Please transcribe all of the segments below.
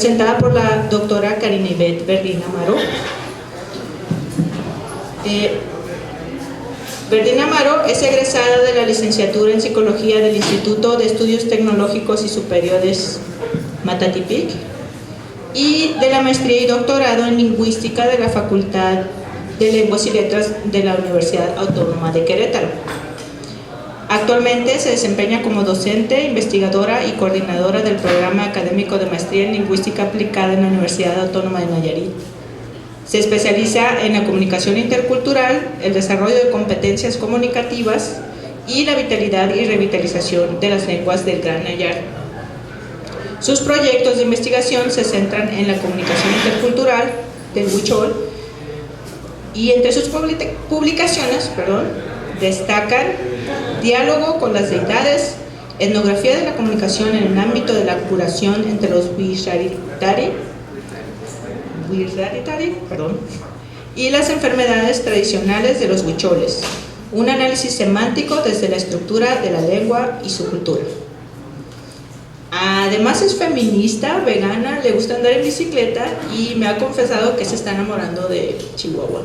presentada por la doctora Karina Ivette Verdín Amaro. Verdín Amaro es egresada de la licenciatura en Psicología del Instituto de Estudios Tecnológicos y Superiores Matatipic y de la maestría y doctorado en Lingüística de la Facultad de Lenguas y Letras de la Universidad Autónoma de Querétaro. Actualmente se desempeña como docente, investigadora y coordinadora del programa académico de maestría en Lingüística aplicada en la Universidad Autónoma de Nayarit. Se especializa en la comunicación intercultural, el desarrollo de competencias comunicativas y la vitalidad y revitalización de las lenguas del Gran Nayar. Sus proyectos de investigación se centran en la comunicación intercultural del huichol y entre sus publicaciones destacan Diálogo con las deidades, Etnografía de la comunicación en el ámbito de la curación entre los Wixárikari y las enfermedades tradicionales de los huicholes, un análisis semántico desde la estructura de la lengua y su cultura. Además es feminista, vegana, le gusta andar en bicicleta y me ha confesado que se está enamorando de Chihuahua.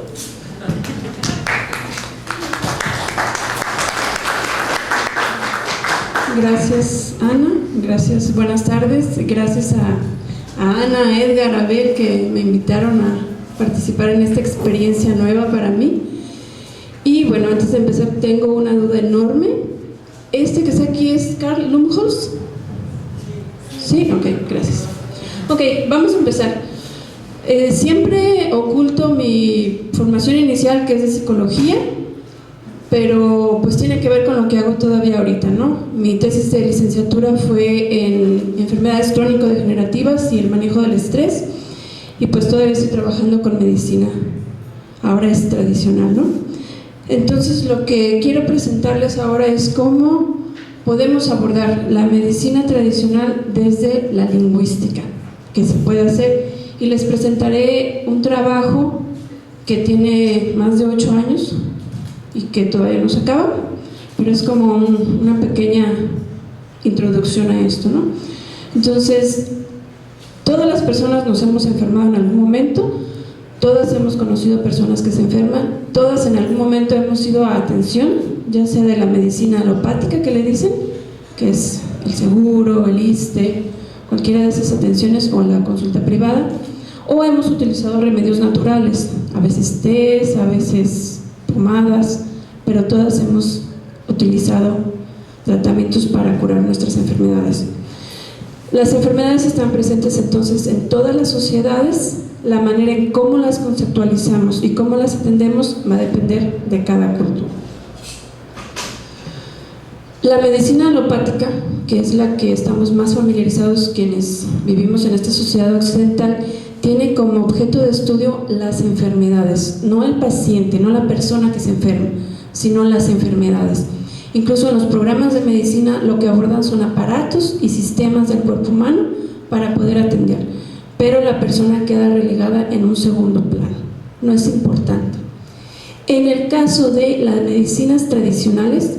Gracias, Ana. Gracias, buenas tardes. Gracias a Ana, a Edgar, a Abel, que me invitaron a participar en esta experiencia nueva para mí. Y bueno, antes de empezar, tengo una duda enorme. ¿Este que está aquí es Carl Lumholtz? Sí, ok, gracias. Ok, vamos a empezar. Siempre oculto mi formación inicial, que es de psicología, pero pues tiene que ver con lo que hago todavía ahorita, ¿no? Mi tesis de licenciatura fue en enfermedades crónico-degenerativas y el manejo del estrés, y pues todavía estoy trabajando con medicina, ahora es tradicional, ¿no? Entonces lo que quiero presentarles ahora es cómo podemos abordar la medicina tradicional desde la lingüística, que se puede hacer, y les presentaré un trabajo que tiene más de 8 años, y que todavía no se acaba, pero es como una pequeña introducción a esto, ¿no? Entonces, todas las personas nos hemos enfermado en algún momento, todas hemos conocido personas que se enferman, todas en algún momento hemos ido a atención, ya sea de la medicina alopática que le dicen, que es el seguro, el ISSSTE, cualquiera de esas atenciones, o la consulta privada, o hemos utilizado remedios naturales, a veces tés, a veces pomadas, pero todas hemos utilizado tratamientos para curar nuestras enfermedades. Las enfermedades están presentes entonces en todas las sociedades. La manera en cómo las conceptualizamos y cómo las atendemos va a depender de cada cultura. La medicina alopática, que es la que estamos más familiarizados quienes vivimos en esta sociedad occidental, tiene como objeto de estudio las enfermedades, no el paciente, no la persona que se enferma, sino las enfermedades. Incluso en los programas de medicina lo que abordan son aparatos y sistemas del cuerpo humano para poder atender, pero la persona queda relegada en un segundo plano, no es importante. En el caso de las medicinas tradicionales,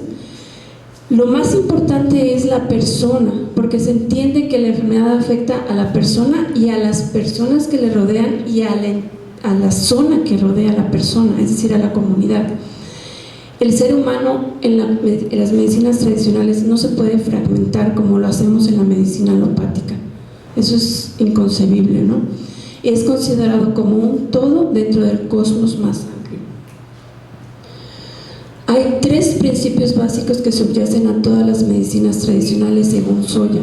lo más importante es la persona, porque se entiende que la enfermedad afecta a la persona y a las personas que le rodean y a la zona que rodea a la persona, es decir, a la comunidad. El ser humano en las medicinas tradicionales no se puede fragmentar como lo hacemos en la medicina alopática. Eso es inconcebible, ¿no? Es considerado como un todo dentro del cosmos más amplio. Hay 3 principios básicos que subyacen a todas las medicinas tradicionales según Soya.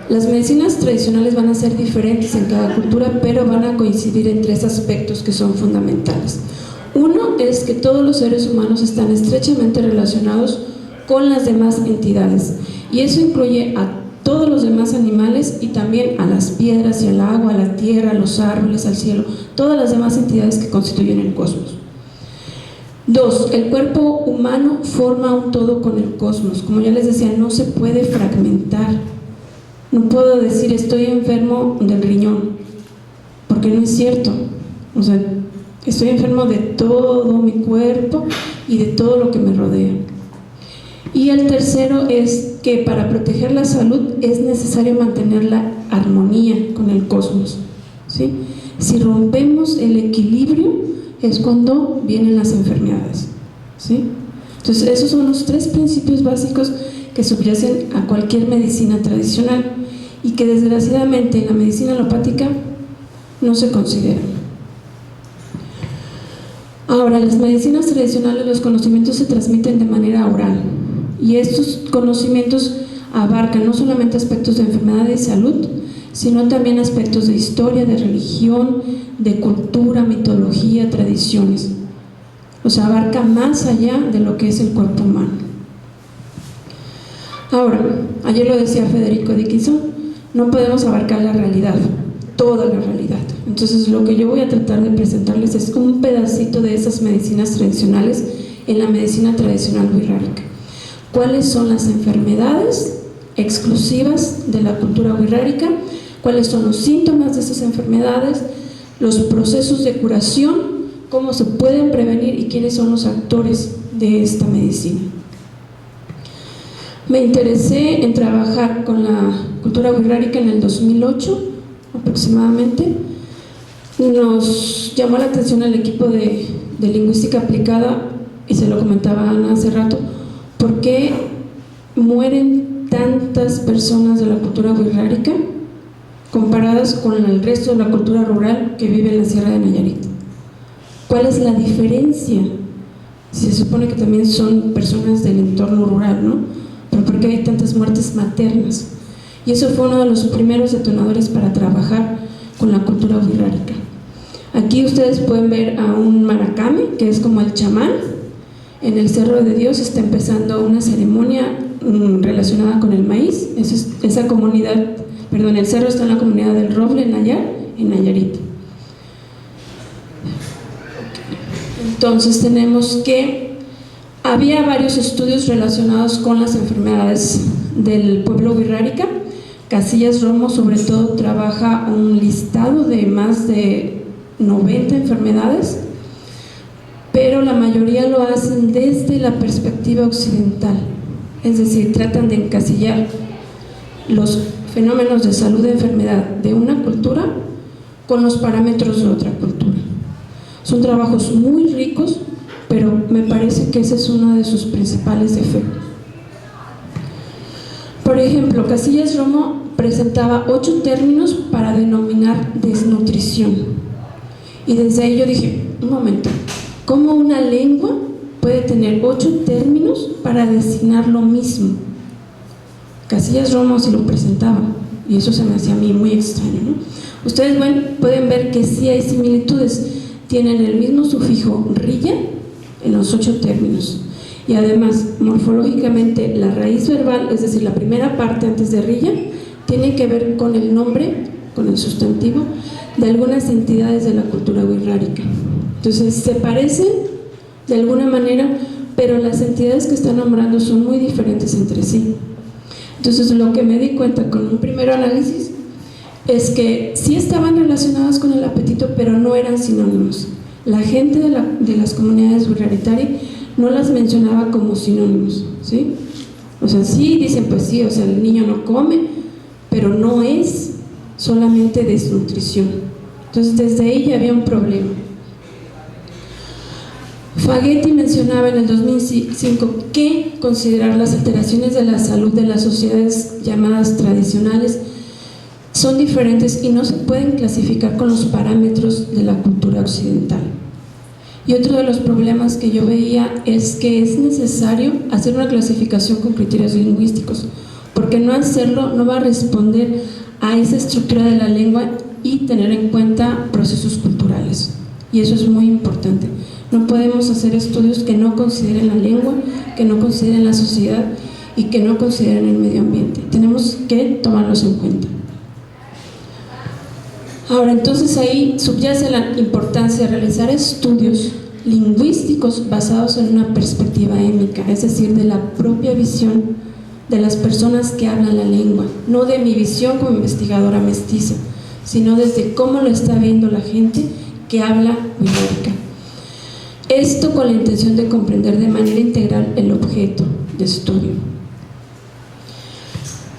Las medicinas tradicionales van a ser diferentes en cada cultura, pero van a coincidir en 3 aspectos que son fundamentales. Uno es que todos los seres humanos están estrechamente relacionados con las demás entidades, y eso incluye a todos los demás animales y también a las piedras y al agua, a la tierra, a los árboles, al cielo, todas las demás entidades que constituyen el cosmos. 2. El cuerpo humano forma un todo con el cosmos. Como ya les decía, no se puede fragmentar. No puedo decir estoy enfermo del riñón, porque no es cierto. O sea, estoy enfermo de todo mi cuerpo y de todo lo que me rodea. Y el tercero es que para proteger la salud es necesario mantener la armonía con el cosmos, ¿sí? Si rompemos el equilibrio es cuando vienen las enfermedades, ¿sí? Entonces esos son los tres principios básicos que subyacen a cualquier medicina tradicional y que desgraciadamente en la medicina alopática no se consideran. Ahora, en las medicinas tradicionales los conocimientos se transmiten de manera oral y estos conocimientos abarcan no solamente aspectos de enfermedad y salud, sino también aspectos de historia, de religión, de cultura, mitología, tradiciones. O sea, abarca más allá de lo que es el cuerpo humano. Ahora, ayer lo decía Federico Dickinson, no podemos abarcar la realidad, toda la realidad. Entonces lo que yo voy a tratar de presentarles es un pedacito de esas medicinas tradicionales en la medicina tradicional wixárika. ¿Cuáles son las enfermedades exclusivas de la cultura wixárika? ¿Cuáles son los síntomas de esas enfermedades? Los procesos de curación, cómo se pueden prevenir y quiénes son los actores de esta medicina. Me interesé en trabajar con la cultura wixárika en el 2008 aproximadamente. Nos llamó la atención el equipo de lingüística aplicada, y se lo comentaba Ana hace rato, ¿por qué mueren tantas personas de la cultura wixárika comparadas con el resto de la cultura rural que vive en la Sierra de Nayarit? ¿Cuál es la diferencia? Se supone que también son personas del entorno rural, ¿no? Pero ¿por qué hay tantas muertes maternas? Y eso fue uno de los primeros detonadores para trabajar con la cultura wixárika. Aquí ustedes pueden ver a un maracame, que es como el chamán. En el Cerro de Dios está empezando una ceremonia relacionada con el maíz. Esa comunidad, perdón, el cerro está en la comunidad del Roble, en Nayarit. Entonces tenemos que había varios estudios relacionados con las enfermedades del pueblo wixárika. Casillas Romo sobre todo trabaja un listado de más de 90 enfermedades, pero la mayoría lo hacen desde la perspectiva occidental, es decir, tratan de encasillar los fenómenos de salud y enfermedad de una cultura con los parámetros de otra cultura. Son trabajos muy ricos, pero me parece que ese es uno de sus principales defectos. Por ejemplo, Casillas Romo presentaba 8 términos para denominar desnutrición. Y desde ahí yo dije, un momento, ¿cómo una lengua puede tener 8 términos para designar lo mismo? Casillas Romo sí lo presentaba, y eso se me hacía a mí muy extraño, ¿no? Ustedes pueden ver que sí hay similitudes, tienen el mismo sufijo rilla en los 8 términos. Y además, morfológicamente, la raíz verbal, es decir, la primera parte antes de rilla, tiene que ver con el nombre, con el sustantivo, de algunas entidades de la cultura wixárika. Entonces, se parecen de alguna manera, pero las entidades que están nombrando son muy diferentes entre sí. Entonces, lo que me di cuenta con un primer análisis es que sí estaban relacionadas con el apetito, pero no eran sinónimos. La gente de las comunidades wixárika no las mencionaba como sinónimos, ¿sí? O sea, sí dicen, pues sí, o sea, el niño no come, pero no es solamente desnutrición. Entonces, desde ahí ya había un problema. Faghetti mencionaba en el 2005 que considerar las alteraciones de la salud de las sociedades llamadas tradicionales son diferentes y no se pueden clasificar con los parámetros de la cultura occidental. Y otro de los problemas que yo veía es que es necesario hacer una clasificación con criterios lingüísticos, porque no hacerlo no va a responder a esa estructura de la lengua y tener en cuenta procesos culturales. Y eso es muy importante. No podemos hacer estudios que no consideren la lengua, que no consideren la sociedad y que no consideren el medio ambiente. Tenemos que tomarlos en cuenta. Ahora, entonces ahí subyace la importancia de realizar estudios lingüísticos basados en una perspectiva étnica, es decir, de la propia visión de las personas que hablan la lengua, no de mi visión como investigadora mestiza, sino desde cómo lo está viendo la gente que habla wixárika. Esto con la intención de comprender de manera integral el objeto de estudio.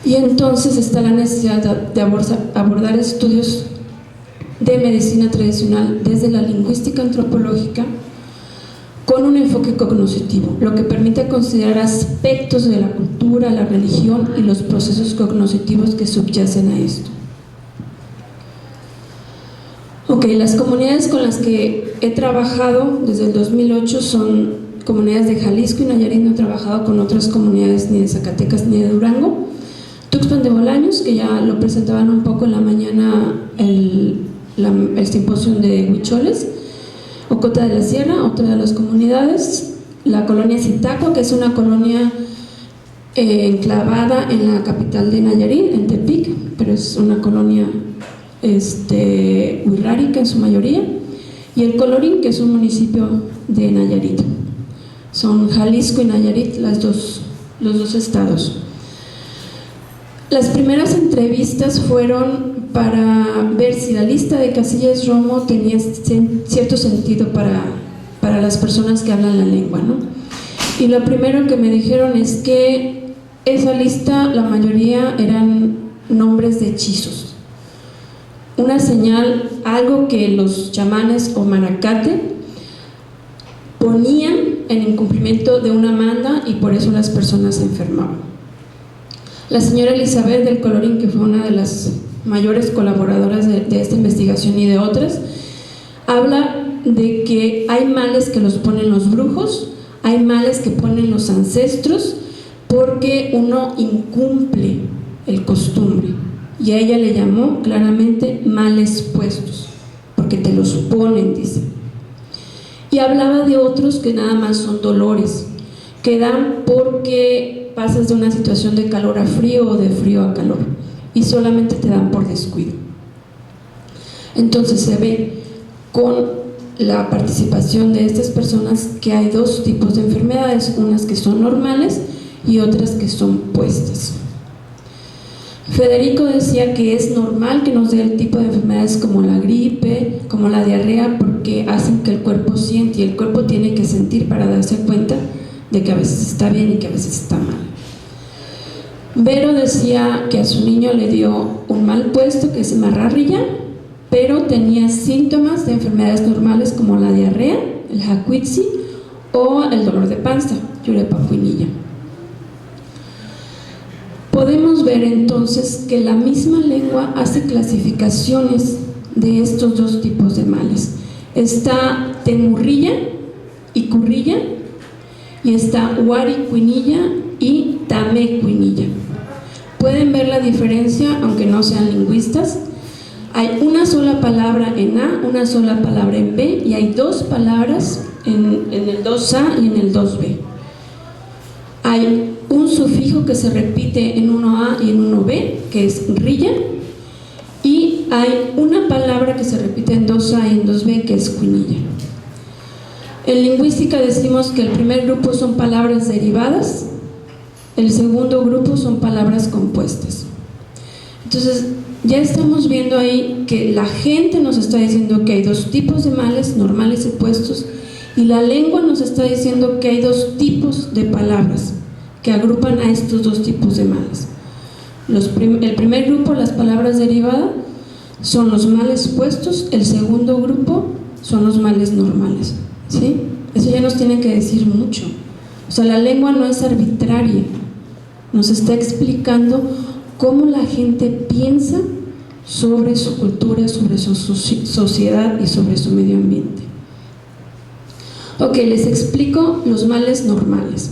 Y entonces está la necesidad de abordar estudios de medicina tradicional desde la lingüística antropológica con un enfoque cognoscitivo, lo que permite considerar aspectos de la cultura, la religión y los procesos cognitivos que subyacen a esto. Las comunidades con las que he trabajado desde el 2008 son comunidades de Jalisco y Nayarit. No he trabajado con otras comunidades ni de Zacatecas ni de Durango. Tuxpan de Bolaños, que ya lo presentaban un poco en la mañana el simposio de Huicholes. Ocota de la Sierra, otra de las comunidades. La colonia Zitácuaro, que es una colonia enclavada en la capital de Nayarit, en Tepic, pero es una colonia wixárika en su mayoría. Y el Colorín, que es un municipio de Nayarit. Son Jalisco y Nayarit los dos estados. Las primeras entrevistas fueron para ver si la lista de Casillas Romo tenía cierto sentido para las personas que hablan la lengua, ¿no? Y lo primero que me dijeron es que esa lista, la mayoría eran nombres de hechizos. Una señal, algo que los chamanes o maracate ponían en incumplimiento de una manda, y por eso las personas se enfermaban. La señora Elizabeth del Colorín, que fue una de las mayores colaboradoras de esta investigación y de otras, habla de que hay males que los ponen los brujos, hay males que ponen los ancestros, porque uno incumple el costumbre, y a ella le llamó claramente males puestos, porque te los ponen, dice. Y hablaba de otros que nada más son dolores, que dan porque pasas de una situación de calor a frío o de frío a calor, y solamente te dan por descuido. Entonces se ve con la participación de estas personas que hay dos tipos de enfermedades, unas que son normales y otras que son puestas. Federico decía que es normal que nos dé el tipo de enfermedades como la gripe, como la diarrea, porque hacen que el cuerpo siente, y el cuerpo tiene que sentir para darse cuenta de que a veces está bien y que a veces está mal. Vero decía que a su niño le dio un mal puesto, que es marrarrilla, pero tenía síntomas de enfermedades normales como la diarrea, el jacuitzi o el dolor de panza, yurepacuinilla. Podemos ver entonces que la misma lengua hace clasificaciones de estos dos tipos de males. Está temurrilla y currilla, y está huaricuinilla y tamecuinilla. Pueden ver la diferencia, aunque no sean lingüistas. Hay una sola palabra en A, una sola palabra en B, y hay dos palabras en el 2A y en el 2B. Hay un sufijo que se repite en 1A y en 1B, que es rilla, y hay una palabra que se repite en 2A y en 2B, que es cuinilla. En lingüística decimos que el primer grupo son palabras derivadas, el segundo grupo son palabras compuestas. Entonces ya estamos viendo ahí que la gente nos está diciendo que hay dos tipos de males, normales y puestos, y la lengua nos está diciendo que hay dos tipos de palabras que agrupan a estos dos tipos de males. El primer grupo, las palabras derivadas, son los males puestos. El segundo grupo son los males normales, ¿sí? Eso ya nos tiene que decir mucho. O sea, la lengua no es arbitraria, nos está explicando cómo la gente piensa sobre su cultura, sobre su sociedad y sobre su medio ambiente. Ok, les explico los males normales.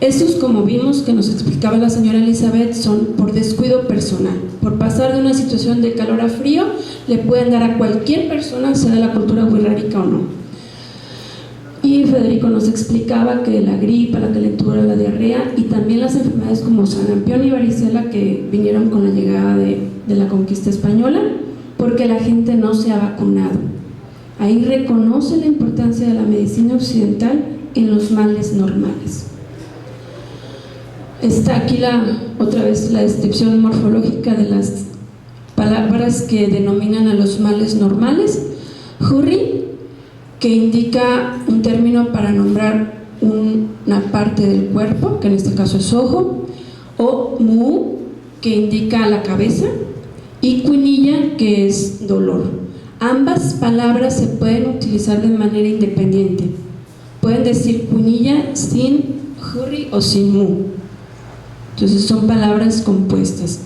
Estos, como vimos que nos explicaba la señora Elizabeth, son por descuido personal. Por pasar de una situación de calor a frío, le pueden dar a cualquier persona, sea de la cultura wixárika o no. Y Federico nos explicaba que la gripa, la calentura, la diarrea, y también las enfermedades como sarampión y varicela, que vinieron con la llegada de la conquista española, porque la gente no se ha vacunado. Ahí reconoce la importancia de la medicina occidental en los males normales. Está aquí otra vez la descripción morfológica de las palabras que denominan a los males normales. Hurri, que indica un término para nombrar una parte del cuerpo, que en este caso es ojo, o mu, que indica la cabeza, y cuinilla, que es dolor. Ambas palabras se pueden utilizar de manera independiente. Pueden decir cuinilla sin hurri o sin mu. Entonces son palabras compuestas.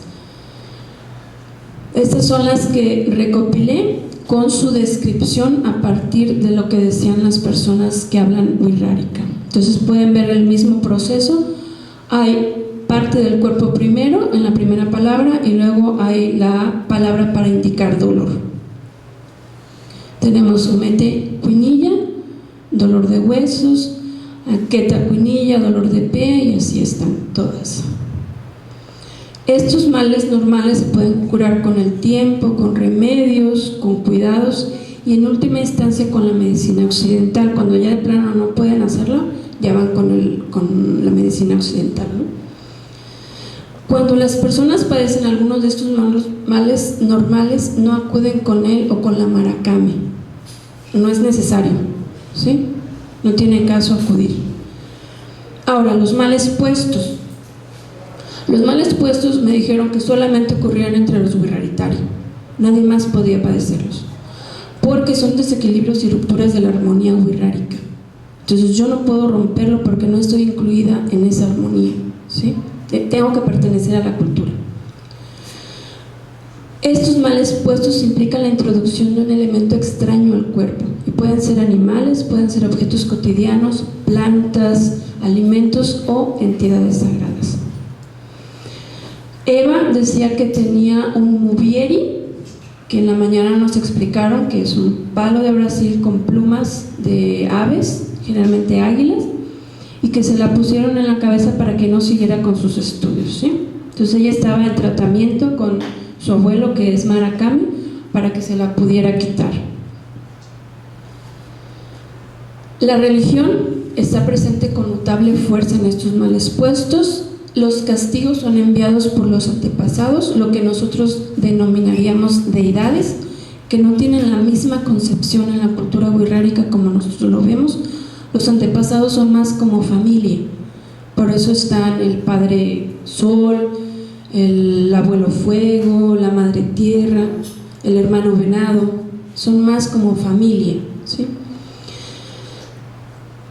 Estas son las que recopilé con su descripción a partir de lo que decían las personas que hablan wixárika. Entonces pueden ver el mismo proceso. Hay parte del cuerpo primero, en la primera palabra, y luego hay la palabra para indicar dolor. Tenemos umete cuinilla, dolor de huesos, aqueta cuinilla, dolor de pie, y así están todas. Estos males normales se pueden curar con el tiempo, con remedios, con cuidados y en última instancia con la medicina occidental. Cuando ya de plano no pueden hacerlo, ya van con la medicina occidental, ¿no? Cuando las personas padecen algunos de estos males normales, no acuden con él o con la maracame. No es necesario, ¿sí? No tiene caso acudir. Ahora, los males puestos. Los males puestos me dijeron que solamente ocurrían entre los wixárika. Nadie más podía padecerlos, porque son desequilibrios y rupturas de la armonía wixárika. Entonces yo no puedo romperlo porque no estoy incluida en esa armonía, ¿sí? Tengo que pertenecer a la cultura. Estos males puestos implican la introducción de un elemento extraño al cuerpo, y pueden ser animales, pueden ser objetos cotidianos, plantas, alimentos o entidades sagradas. Eva decía que tenía un mubieri, que en la mañana nos explicaron que es un palo de Brasil con plumas de aves, generalmente águilas, y que se la pusieron en la cabeza para que no siguiera con sus estudios, ¿sí? Entonces ella estaba en tratamiento con su abuelo, que es maracame, para que se la pudiera quitar. La religión está presente con notable fuerza en estos males puestos. Los castigos son enviados por los antepasados, lo que nosotros denominaríamos deidades, que no tienen la misma concepción en la cultura wixárika como nosotros lo vemos. Los antepasados son más como familia, por eso están el padre sol, el abuelo fuego, la madre tierra, el hermano venado, son más como familia, ¿sí?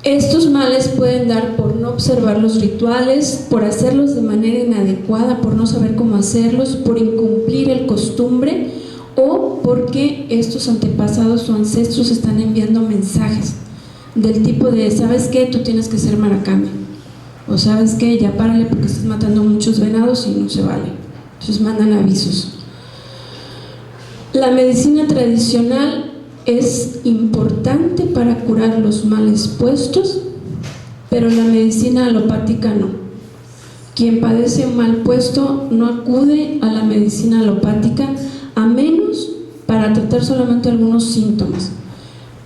Estos males pueden dar por no observar los rituales, por hacerlos de manera inadecuada, por no saber cómo hacerlos, por incumplir el costumbre, o porque estos antepasados o ancestros están enviando mensajes del tipo de: ¿sabes qué? Tú tienes que ser maracame, o ¿sabes qué? Ya párale porque estás matando muchos venados y no se vale. Entonces mandan avisos. La medicina tradicional es importante para curar los males puestos, pero la medicina alopática no. Quien padece un mal puesto no acude a la medicina alopática, a menos para tratar solamente algunos síntomas,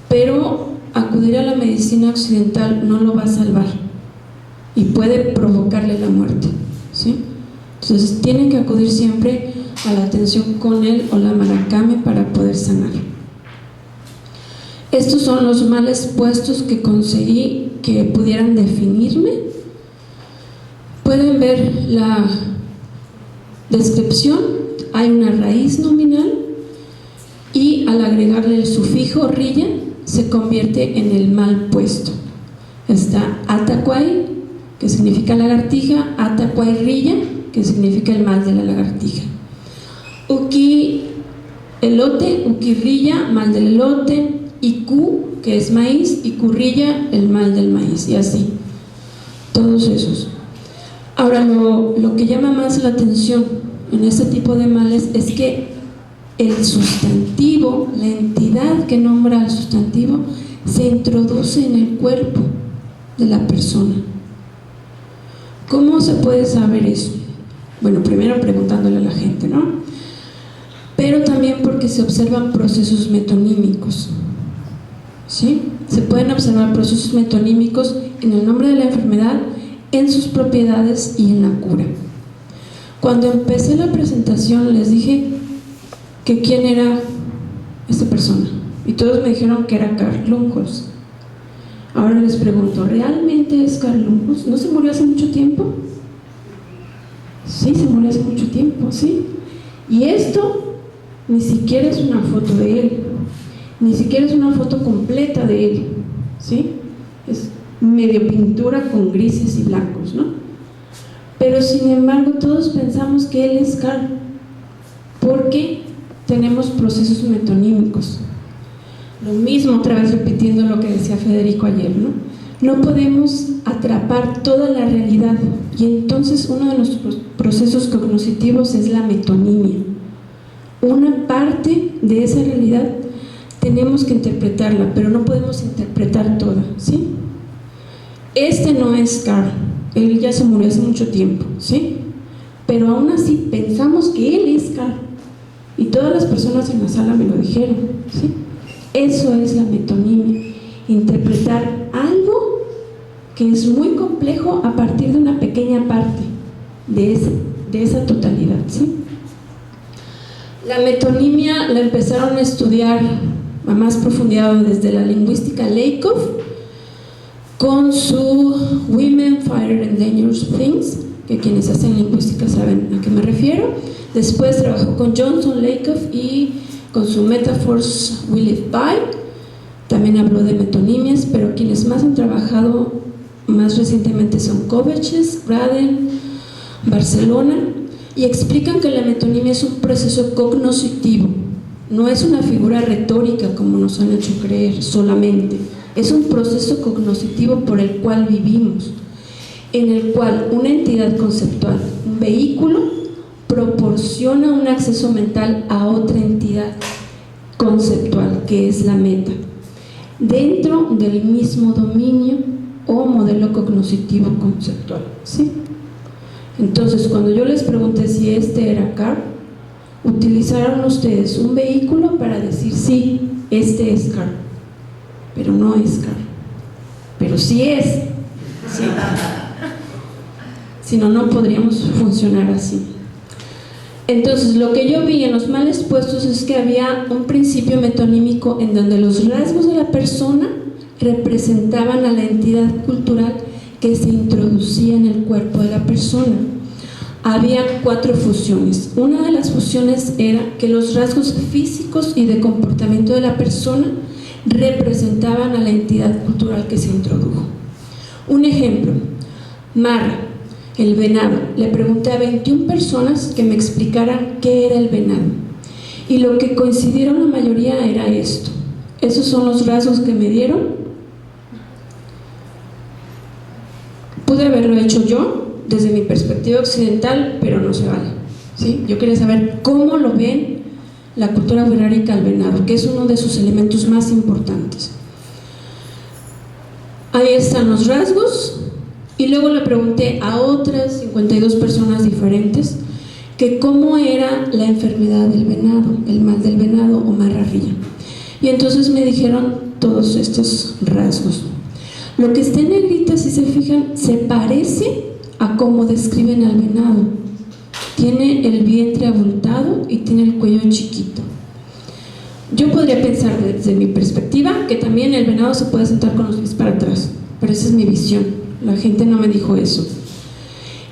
pero acudir a la medicina occidental no lo va a salvar y puede provocarle la muerte, ¿sí? Entonces tienen que acudir siempre a la atención con él o la maracame para poder sanar. Estos son los males puestos que conseguí que pudieran definirme. Pueden ver la descripción. Hay una raíz nominal y al agregarle el sufijo rilla se convierte en el mal puesto. Está atacuay, que significa lagartija, atacuay rilla, que significa el mal de la lagartija. Uki elote, uki rilla, mal del elote, y Ku, que es maíz, y currilla, el mal del maíz, y así, todos esos. Ahora, lo que llama más la atención en este tipo de males es que el sustantivo, la entidad que nombra al sustantivo, se introduce en el cuerpo de la persona. ¿Cómo se puede saber eso? Bueno, primero preguntándole a la gente, ¿no? Pero también porque se observan procesos metonímicos, ¿sí? Se pueden observar procesos metonímicos en el nombre de la enfermedad, en sus propiedades y en la cura. Cuando empecé la presentación les dije que quién era esta persona y todos me dijeron que era Carl Lundholz. Ahora les pregunto, ¿realmente es Carl Lupus? ¿No se murió hace mucho tiempo? Sí, se murió hace mucho tiempo, ¿sí? Y esto ni siquiera es una foto de él, ni siquiera es una foto completa de él, ¿sí? Es medio pintura con grises y blancos, ¿no? Pero sin embargo todos pensamos que él es Carl, porque tenemos procesos metonímicos. Lo mismo, otra vez repitiendo lo que decía Federico ayer, ¿no? No podemos atrapar toda la realidad, y entonces uno de nuestros procesos cognitivos es la metonimia. Una parte de esa realidad tenemos que interpretarla, pero no podemos interpretar toda, ¿sí? Este no es Carl, él ya se murió hace mucho tiempo, ¿sí? Pero aún así pensamos que él es Carl, y todas las personas en la sala me lo dijeron, ¿sí? Eso es la metonimia, interpretar algo que es muy complejo a partir de una pequeña parte de esa totalidad, ¿sí? La metonimia la empezaron a estudiar a más profundidad desde la lingüística Lakoff con su Women, Fire and Dangerous Things, que quienes hacen lingüística saben a qué me refiero. Después trabajó con Johnson Lakoff y con su Metaphors We Live By, también habló de metonimias, pero quienes más han trabajado más recientemente son Kovacs, Braden, Barcelona, y explican que la metonimia es un proceso cognoscitivo, no es una figura retórica como nos han hecho creer solamente, es un proceso cognoscitivo por el cual vivimos, en el cual una entidad conceptual, un vehículo, proporciona un acceso mental a otra entidad conceptual, que es la meta, dentro del mismo dominio o modelo cognoscitivo conceptual, ¿sí? Entonces, cuando yo les pregunté si este era Carl, utilizaron ustedes un vehículo para decir sí, este es Carl, pero no es Carl, pero sí es, ¿sí? Si no, no podríamos funcionar así. Entonces, lo que yo vi en los mal expuestos es que había un principio metonímico en donde los rasgos de la persona representaban a la entidad cultural que se introducía en el cuerpo de la persona. Había 4 fusiones. Una de las fusiones era que los rasgos físicos y de comportamiento de la persona representaban a la entidad cultural que se introdujo. Un ejemplo, Marra, el venado. Le pregunté a 21 personas que me explicaran qué era el venado, y lo que coincidieron la mayoría era esto. Esos son los rasgos que me dieron. Pude haberlo hecho yo desde mi perspectiva occidental, pero no se vale, ¿sí? Yo quería saber cómo lo ven la cultura wixárika al venado, que es uno de sus elementos más importantes. Ahí están los rasgos. Y luego le pregunté a otras 52 personas diferentes que cómo era la enfermedad del venado, el mal del venado o marrarría. Y entonces me dijeron todos estos rasgos. Lo que está en negrita, si se fijan, se parece a cómo describen al venado. Tiene el vientre abultado y tiene el cuello chiquito. Yo podría pensar desde mi perspectiva que también el venado se puede sentar con los pies para atrás, pero esa es mi visión. La gente no me dijo eso.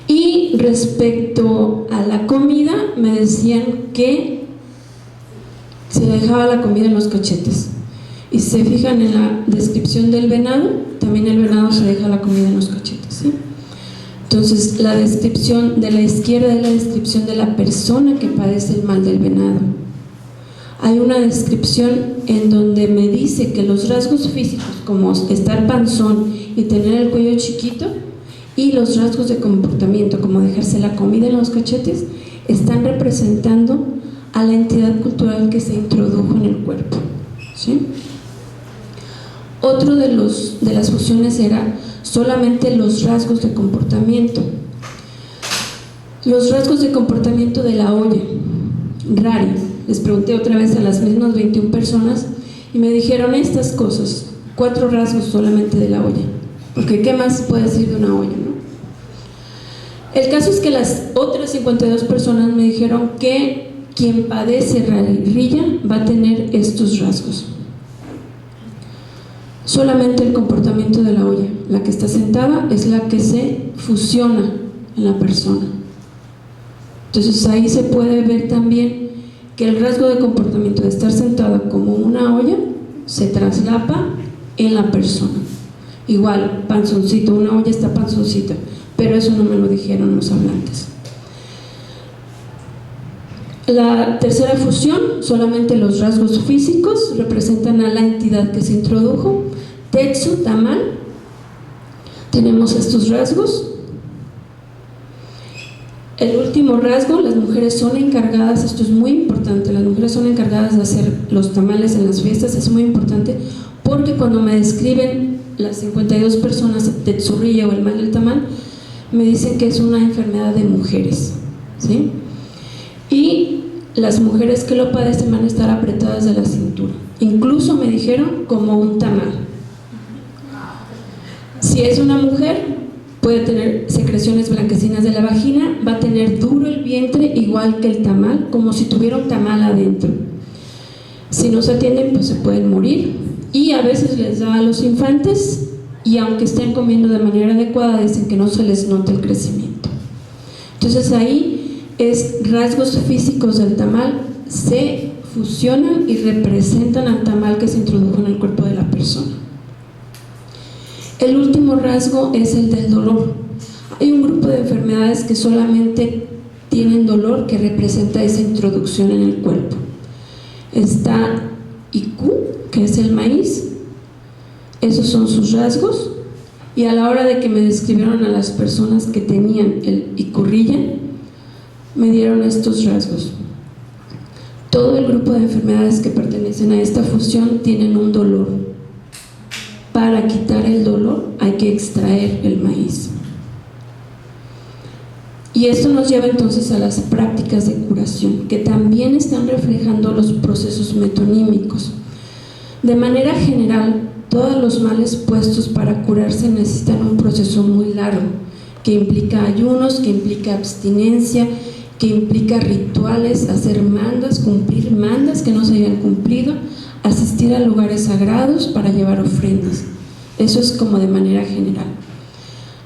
Y respecto a la comida, me decían que se dejaba la comida en los cachetes. Y si se fijan en la descripción del venado, también el venado se deja la comida en los cachetes, ¿sí? Entonces, la descripción de la izquierda es la descripción de la persona que padece el mal del venado. Hay una descripción en donde me dice que los rasgos físicos, como estar panzón y tener el cuello chiquito, y los rasgos de comportamiento, como dejarse la comida en los cachetes, están representando a la entidad cultural que se introdujo en el cuerpo, ¿sí? Otro de las fusiones era solamente los rasgos de comportamiento. Los rasgos de comportamiento de la olla, Rari. Les pregunté otra vez a las mismas 21 personas y me dijeron estas cosas, 4 rasgos solamente de la olla, porque ¿qué más se puede decir de una olla, no? El caso es que las otras 52 personas me dijeron que quien padece rarilla va a tener estos rasgos. solamente el comportamiento de la olla. La que está sentada es la que se fusiona en la persona. Entonces ahí se puede ver también que el rasgo de comportamiento de estar sentada como una olla se traslapa en la persona. Igual, panzoncito, una olla está panzoncita, pero eso no me lo dijeron los hablantes. La tercera fusión, solamente los rasgos físicos representan a la entidad que se introdujo. Tetsu, tamal, tenemos estos rasgos. El último rasgo, las mujeres son encargadas, esto es muy importante, las mujeres son encargadas de hacer los tamales en las fiestas, es muy importante porque cuando me describen las 52 personas Tetsurilla o el mal del tamal, me dicen que es una enfermedad de mujeres, ¿sí? Y las mujeres que lo padecen van a estar apretadas de la cintura, incluso me dijeron como un tamal. Si es una mujer, puede tener secreciones blanquecinas de la vagina, va a tener duro el vientre igual que el tamal, como si tuviera un tamal adentro. Si no se atienden, pues se pueden morir, y a veces les da a los infantes, y aunque estén comiendo de manera adecuada, dicen que no se les nota el crecimiento. Entonces ahí es rasgos físicos del tamal se fusionan y representan al tamal que se introdujo en el cuerpo de la persona. El último rasgo es el del dolor. Hay un grupo de enfermedades que solamente tienen dolor, que representa esa introducción en el cuerpo. Está Iku, que es el maíz, esos son sus rasgos, y a la hora de que me describieron a las personas que tenían el Ikurrilla, me dieron estos rasgos. Todo el grupo de enfermedades que pertenecen a esta fusión tienen un dolor. Para quitar el dolor hay que extraer el maíz. Y esto nos lleva entonces a las prácticas de curación, que también están reflejando los procesos metonímicos. De manera general, todos los males puestos para curarse necesitan un proceso muy largo, que implica ayunos, que implica abstinencia, que implica rituales, hacer mandas, cumplir mandas que no se hayan cumplido, asistir a lugares sagrados para llevar ofrendas. Eso es como de manera general.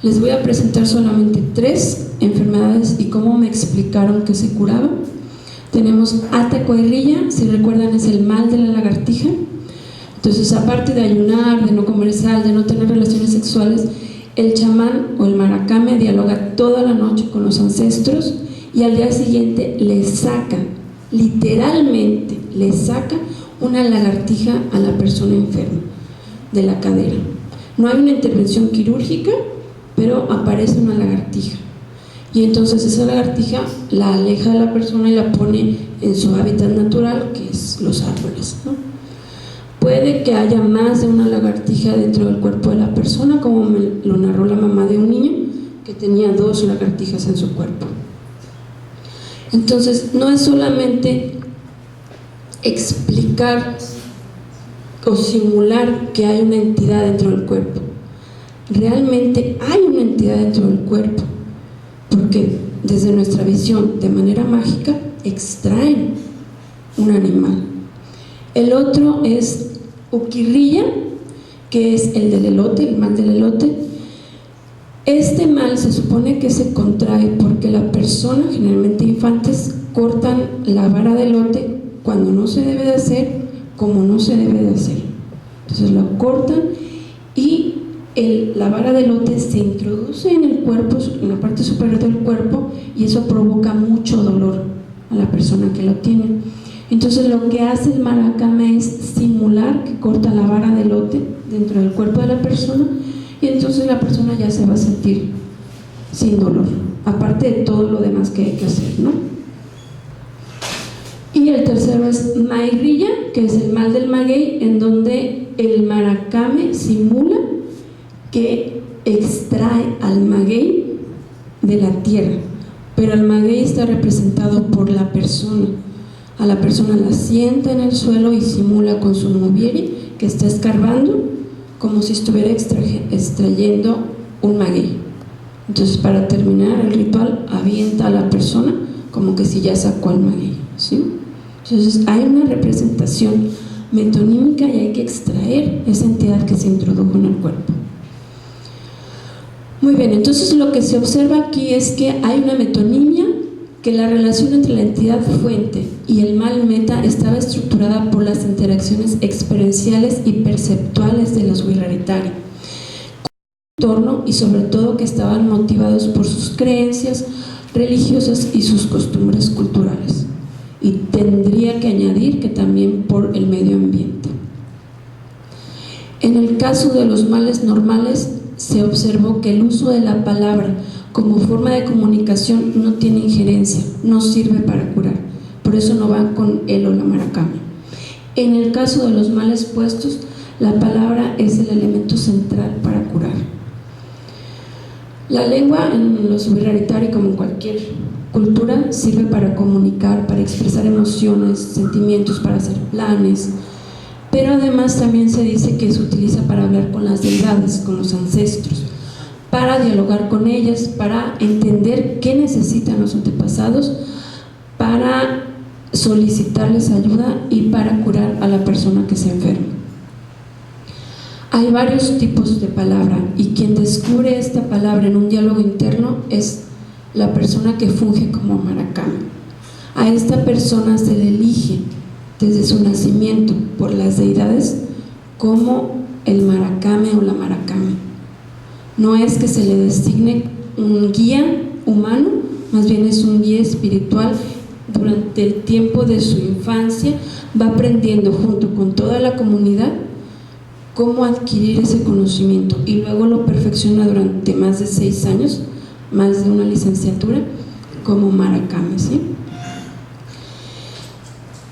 Les voy a presentar solamente 3 enfermedades y cómo me explicaron que se curaba. Tenemos Atacoirrilla, si recuerdan es el mal de la lagartija. Entonces, aparte de ayunar, de no comer sal, de no tener relaciones sexuales, el chamán o el maracame dialoga toda la noche con los ancestros y al día siguiente le saca, literalmente le saca una lagartija a la persona enferma de la cadera. No hay una intervención quirúrgica, pero aparece una lagartija. Y entonces esa lagartija la aleja de la persona y la pone en su hábitat natural, que es los árboles, ¿no? Puede que haya más de una lagartija dentro del cuerpo de la persona, como me lo narró la mamá de un niño que tenía 2 lagartijas en su cuerpo. Entonces, no es solamente explicar o simular que hay una entidad dentro del cuerpo. Realmente hay una entidad dentro del cuerpo, porque desde nuestra visión, de manera mágica, extraen un animal. El otro es Uquirrilla, que es el del elote, el mal del elote. Este mal se supone que se contrae porque la persona, generalmente infantes, cortan la vara de elote cuando no se debe de hacer, como no se debe de hacer. Entonces la cortan y la vara de elote se introduce en el cuerpo, en la parte superior del cuerpo, y eso provoca mucho dolor a la persona que lo tiene. Entonces lo que hace el maracame es simular que corta la vara de elote dentro del cuerpo de la persona, y entonces la persona ya se va a sentir sin dolor, aparte de todo lo demás que hay que hacer, ¿no? Y el tercero es Mairrilla, que es el mal del maguey, en donde el maracame simula que extrae al maguey de la tierra, pero el maguey está representado por la persona. A la persona la sienta en el suelo y simula con su nubieri que está escarbando como si estuviera extrayendo un maguey. Entonces, para terminar el ritual, avienta a la persona como que si ya sacó al maguey, ¿sí? Entonces hay una representación metonímica y hay que extraer esa entidad que se introdujo en el cuerpo. Muy bien, entonces lo que se observa aquí es que hay una metonimia, que la relación entre la entidad fuente y el mal meta estaba estructurada por las interacciones experienciales y perceptuales de los Wiraritari, y sobre todo que estaban motivados por sus creencias religiosas y sus costumbres culturales, y tendría que añadir que también por el medio ambiente. En el caso de los males normales se observó que el uso de la palabra como forma de comunicación no tiene injerencia, no sirve para curar, por eso no va con él o la maracame. En el caso de los males puestos, la palabra es el elemento central para curar. La lengua en los Wiraritari, como en cualquier cultura, sirve para comunicar, para expresar emociones, sentimientos, para hacer planes, pero además también se dice que se utiliza para hablar con las deidades, con los ancestros, para dialogar con ellas, para entender qué necesitan los antepasados, para solicitarles ayuda y para curar a la persona que se enferma. Hay varios tipos de palabra y quien descubre esta palabra en un diálogo interno es la persona que funge como maracame. A esta persona se le elige desde su nacimiento por las deidades como el maracame o la maracame. No es que se le designe un guía humano, más bien es un guía espiritual. Durante el tiempo de su infancia va aprendiendo junto con toda la comunidad cómo adquirir ese conocimiento y luego lo perfecciona durante más de 6 años, más de una licenciatura, como maracame, ¿sí?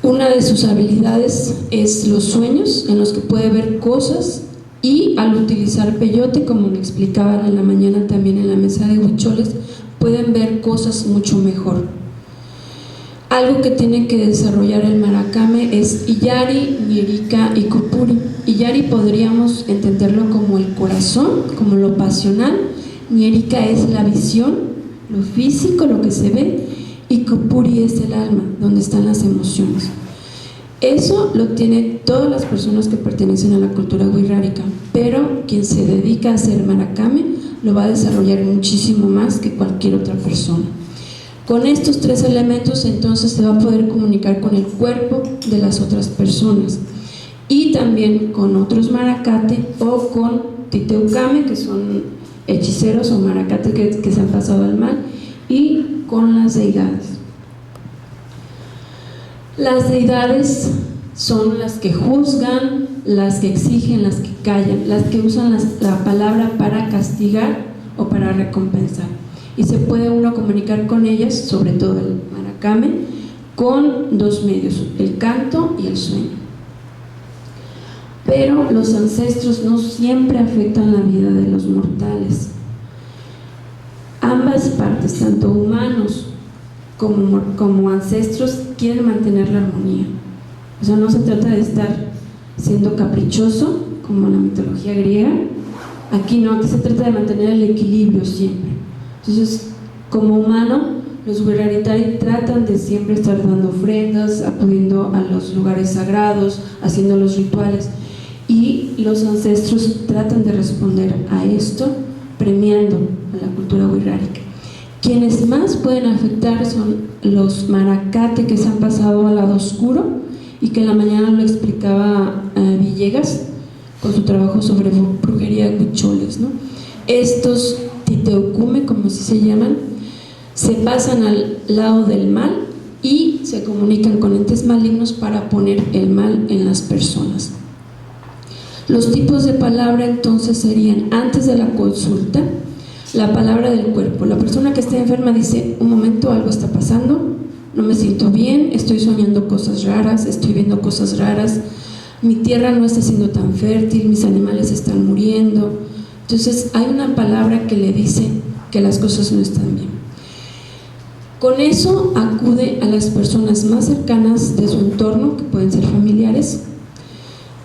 Una de sus habilidades es los sueños, en los que puede ver cosas, y al utilizar peyote, como me explicaban en la mañana también en la mesa de huicholes, pueden ver cosas mucho mejor. Algo que tiene que desarrollar el maracame es Iyari, Ñerika y Kupuri. Iyari podríamos entenderlo como el corazón, como lo pasional. Ñerika es la visión, lo físico, lo que se ve, y Kupuri es el alma, donde están las emociones. Eso lo tienen todas las personas que pertenecen a la cultura wixárika, pero quien se dedica a hacer maracame lo va a desarrollar muchísimo más que cualquier otra persona. Con estos 3 elementos entonces se va a poder comunicar con el cuerpo de las otras personas y también con otros maracate o con titeucame, que son hechiceros o maracate que se han pasado al mal, y con las deidades. Las deidades son las que juzgan, las que exigen, las que callan, las que usan la palabra para castigar o para recompensar. Y se puede uno comunicar con ellas, sobre todo el maracame, con 2 medios, el canto y el sueño. Pero los ancestros no siempre afectan la vida de los mortales. Ambas partes, tanto humanos como ancestros, quieren mantener la armonía. O sea, no se trata de estar siendo caprichoso como en la mitología griega. Aquí no, aquí se trata de mantener el equilibrio siempre. Entonces, como humano, los Wiraritari tratan de siempre estar dando ofrendas, acudiendo a los lugares sagrados, haciendo los rituales, y los ancestros tratan de responder a esto premiando a la cultura wixárika. Quienes más pueden afectar son los maracate que se han pasado al lado oscuro, y que en la mañana lo explicaba Villegas con su trabajo sobre brujería de huicholes, ¿no? Estos titeucume, como así se llaman, se pasan al lado del mal y se comunican con entes malignos para poner el mal en las personas. Los tipos de palabra entonces serían: antes de la consulta, la palabra del cuerpo. La persona que está enferma dice: un momento, algo está pasando, no me siento bien, estoy soñando cosas raras, estoy viendo cosas raras, mi tierra no está siendo tan fértil, mis animales están muriendo. Entonces hay una palabra que le dice que las cosas no están bien. Con eso acude a las personas más cercanas de su entorno, que pueden ser familiares,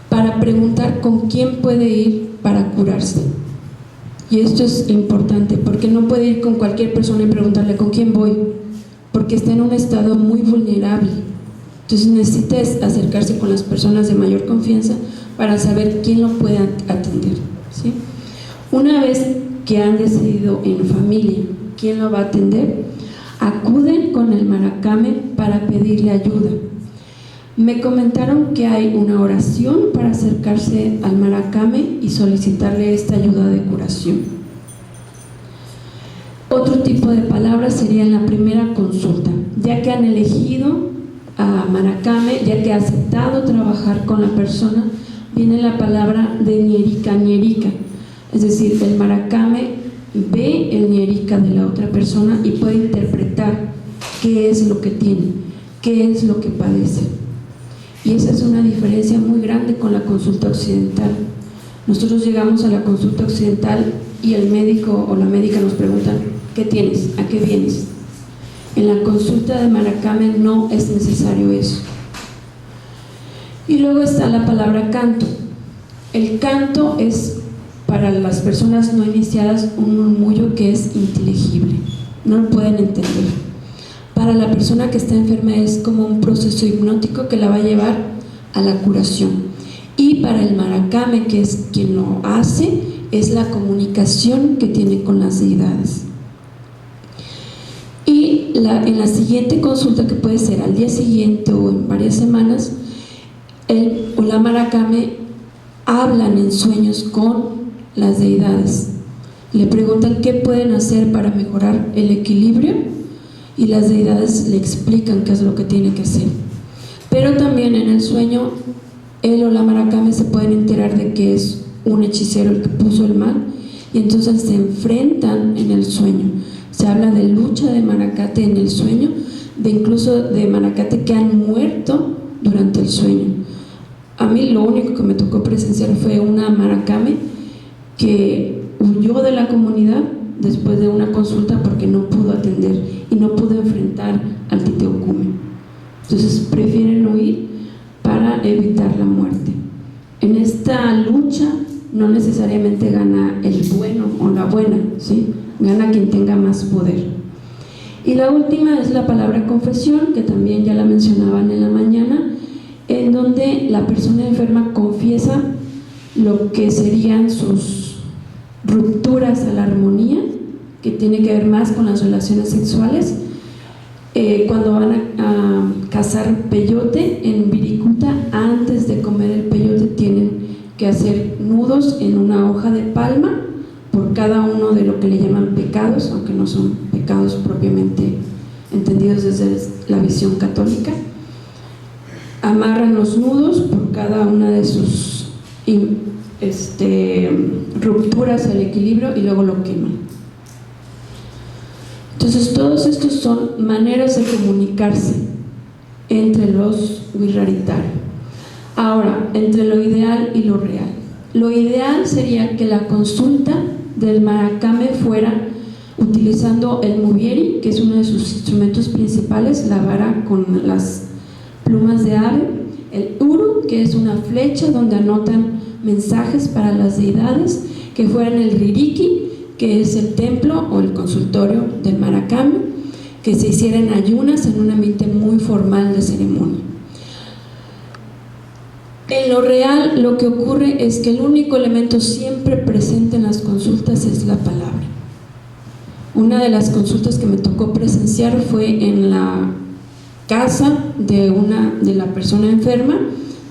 para preguntar con quién puede ir para curarse. Y esto es importante, porque no puede ir con cualquier persona y preguntarle con quién voy, porque está en un estado muy vulnerable. Entonces necesita acercarse con las personas de mayor confianza para saber quién lo puede atender, ¿sí? Una vez que han decidido en familia quién lo va a atender, acuden con el maracame para pedirle ayuda. Me comentaron que hay una oración para acercarse al maracame y solicitarle esta ayuda de curación. Otro tipo de palabras sería en la primera consulta, ya que han elegido a maracame, ya que ha aceptado trabajar con la persona, viene la palabra de ñerica, es decir, el maracame ve el ñerica de la otra persona y puede interpretar qué es lo que tiene, qué es lo que padece. Y esa es una diferencia muy grande con la consulta occidental. Nosotros llegamos a la consulta occidental y el médico o la médica nos preguntan: ¿qué tienes? ¿A qué vienes? En la consulta de maracame no es necesario eso. Y luego está la palabra canto. El canto es, para las personas no iniciadas, un murmullo que es inteligible, no lo pueden entender. Para la persona que está enferma es como un proceso hipnótico que la va a llevar a la curación. Y para el maracame, que es quien lo hace, es la comunicación que tiene con las deidades. Y en la siguiente consulta, que puede ser al día siguiente o en varias semanas, él o la maracame hablan en sueños con las deidades. Le preguntan qué pueden hacer para mejorar el equilibrio y las deidades le explican qué es lo que tiene que hacer. Pero también en el sueño, él o la maracame se pueden enterar de que es un hechicero el que puso el mal, y entonces se enfrentan en el sueño. Se habla de lucha de Maracate en el sueño, de incluso de Maracate que han muerto durante el sueño. A mí lo único que me tocó presenciar fue una maracame que huyó de la comunidad después de una consulta porque no pudo atender y no pudo enfrentar al Titeucume. Entonces prefieren huir para evitar la muerte. En esta lucha no necesariamente gana el bueno o la buena, ¿sí? Gana quien tenga más poder. Y la última es la palabra confesión, que también ya la mencionaban en la mañana, en donde la persona enferma confiesa lo que serían sus rupturas a la armonía, que tiene que ver más con las relaciones sexuales. Cuando van a cazar peyote en Viricuta, antes de comer el peyote tienen que hacer nudos en una hoja de palma por cada uno de lo que le llaman pecados, aunque no son pecados propiamente entendidos desde la visión católica. Amarran los nudos por cada una de sus rupturas al equilibrio y luego lo queman. Entonces todos estos son maneras de comunicarse entre los Wixáriktar. Ahora, entre lo ideal y lo real. Lo ideal sería que la consulta del maracame fuera utilizando el mubieri, que es uno de sus instrumentos principales, la vara con las plumas de ave, el uru, que es una flecha donde anotan mensajes para las deidades, que fueran el ririki, que es el templo o el consultorio del maracame, que se hicieran ayunas en un ambiente muy formal de ceremonia. En lo real, lo que ocurre es que el único elemento siempre presente en las consultas es la palabra. Una de las consultas que me tocó presenciar fue en la casa de la persona enferma,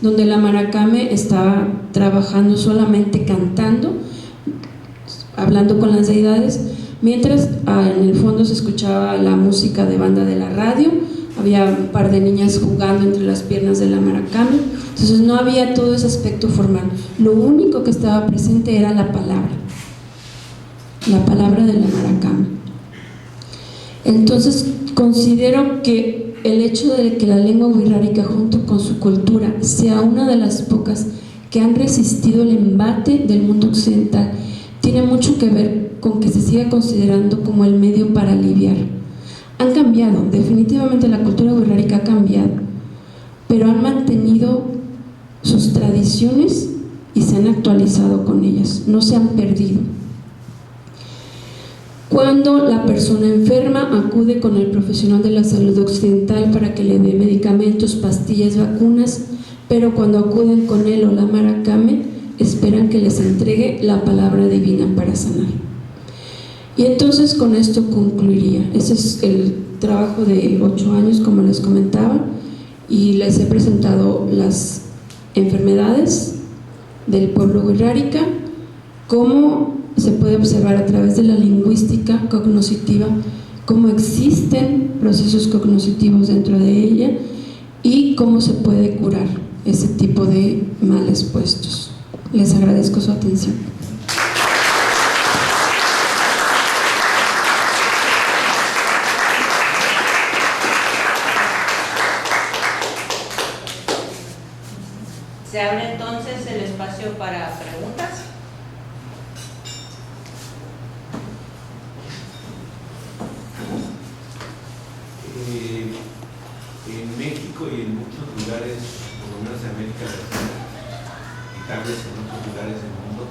donde la maracame estaba trabajando solamente cantando, hablando con las deidades, mientras en el fondo se escuchaba la música de banda de la radio. Había un par de niñas jugando entre las piernas de la maracame. Entonces no había todo ese aspecto formal. Lo único que estaba presente era la palabra de la maracame. Entonces considero que el hecho de que la lengua wixárika, junto con su cultura, sea una de las pocas que han resistido el embate del mundo occidental, tiene mucho que ver con que se siga considerando como el medio para aliviar. Han cambiado, definitivamente la cultura wixárika ha cambiado, pero han mantenido sus tradiciones y se han actualizado con ellas, no se han perdido. Cuando la persona enferma acude con el profesional de la salud occidental para que le dé medicamentos, pastillas, vacunas, pero cuando acuden con él o la maracame, esperan que les entregue la palabra divina para sanar. Y entonces con esto concluiría. Ese es el trabajo de 8 años, como les comentaba, y les he presentado las enfermedades del pueblo wixárika, cómo se puede observar a través de la lingüística cognoscitiva cómo existen procesos cognoscitivos dentro de ella y cómo se puede curar ese tipo de males puestos. Les agradezco su atención. Se abre entonces el espacio para preguntas. En México y en muchos lugares, por lo menos en América Latina y tal vez en otros lugares del mundo,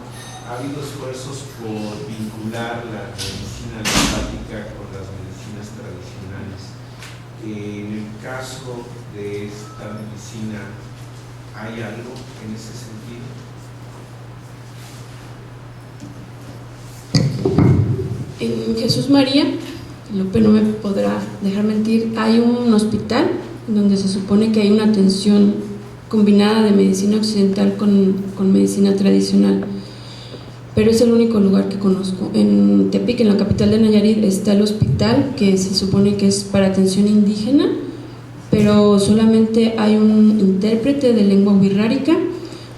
ha habido esfuerzos por vincular la medicina alopática con las medicinas tradicionales. En el caso de esta medicina, ¿hay algo en ese sentido? En Jesús María, Lupe no me podrá dejar mentir, hay un hospital donde se supone que hay una atención combinada de medicina occidental con medicina tradicional, pero es el único lugar que conozco. En Tepic, en la capital de Nayarit, está el hospital que se supone que es para atención indígena, pero solamente hay un intérprete de lengua wixárika,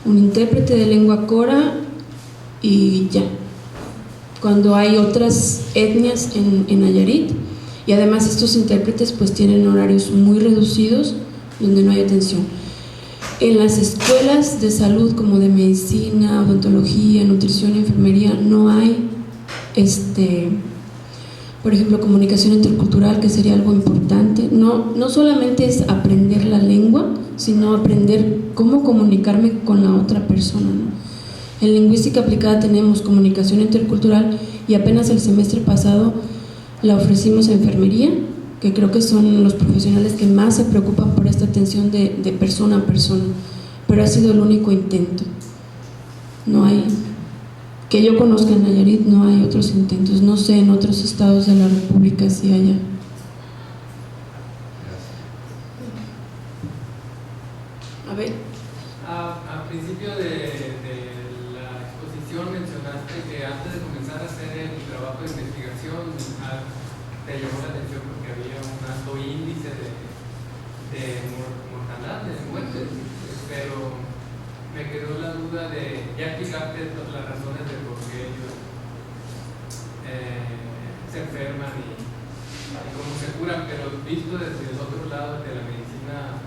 un intérprete de lengua cora y ya. Cuando hay otras etnias en Nayarit, y además estos intérpretes pues tienen horarios muy reducidos donde no hay atención. En las escuelas de salud como de medicina, odontología, nutrición y enfermería no hay por ejemplo, comunicación intercultural, que sería algo importante. No solamente es aprender la lengua, sino aprender cómo comunicarme con la otra persona, ¿no? En lingüística aplicada tenemos comunicación intercultural y apenas el semestre pasado la ofrecimos a enfermería, que creo que son los profesionales que más se preocupan por esta atención de persona a persona, pero ha sido el único intento. No hay, que yo conozca en Nayarit, no hay otros intentos. No sé en otros estados de la República si haya. A ver. Al principio de la exposición mencionaste que antes de comenzar a hacer el trabajo de investigación te llamó la atención porque había un alto índice de mortandad, de muertes, pero me quedó la duda de, ya explicaste las razones de por qué ellos se enferman y cómo se curan, pero visto desde el otro lado de la medicina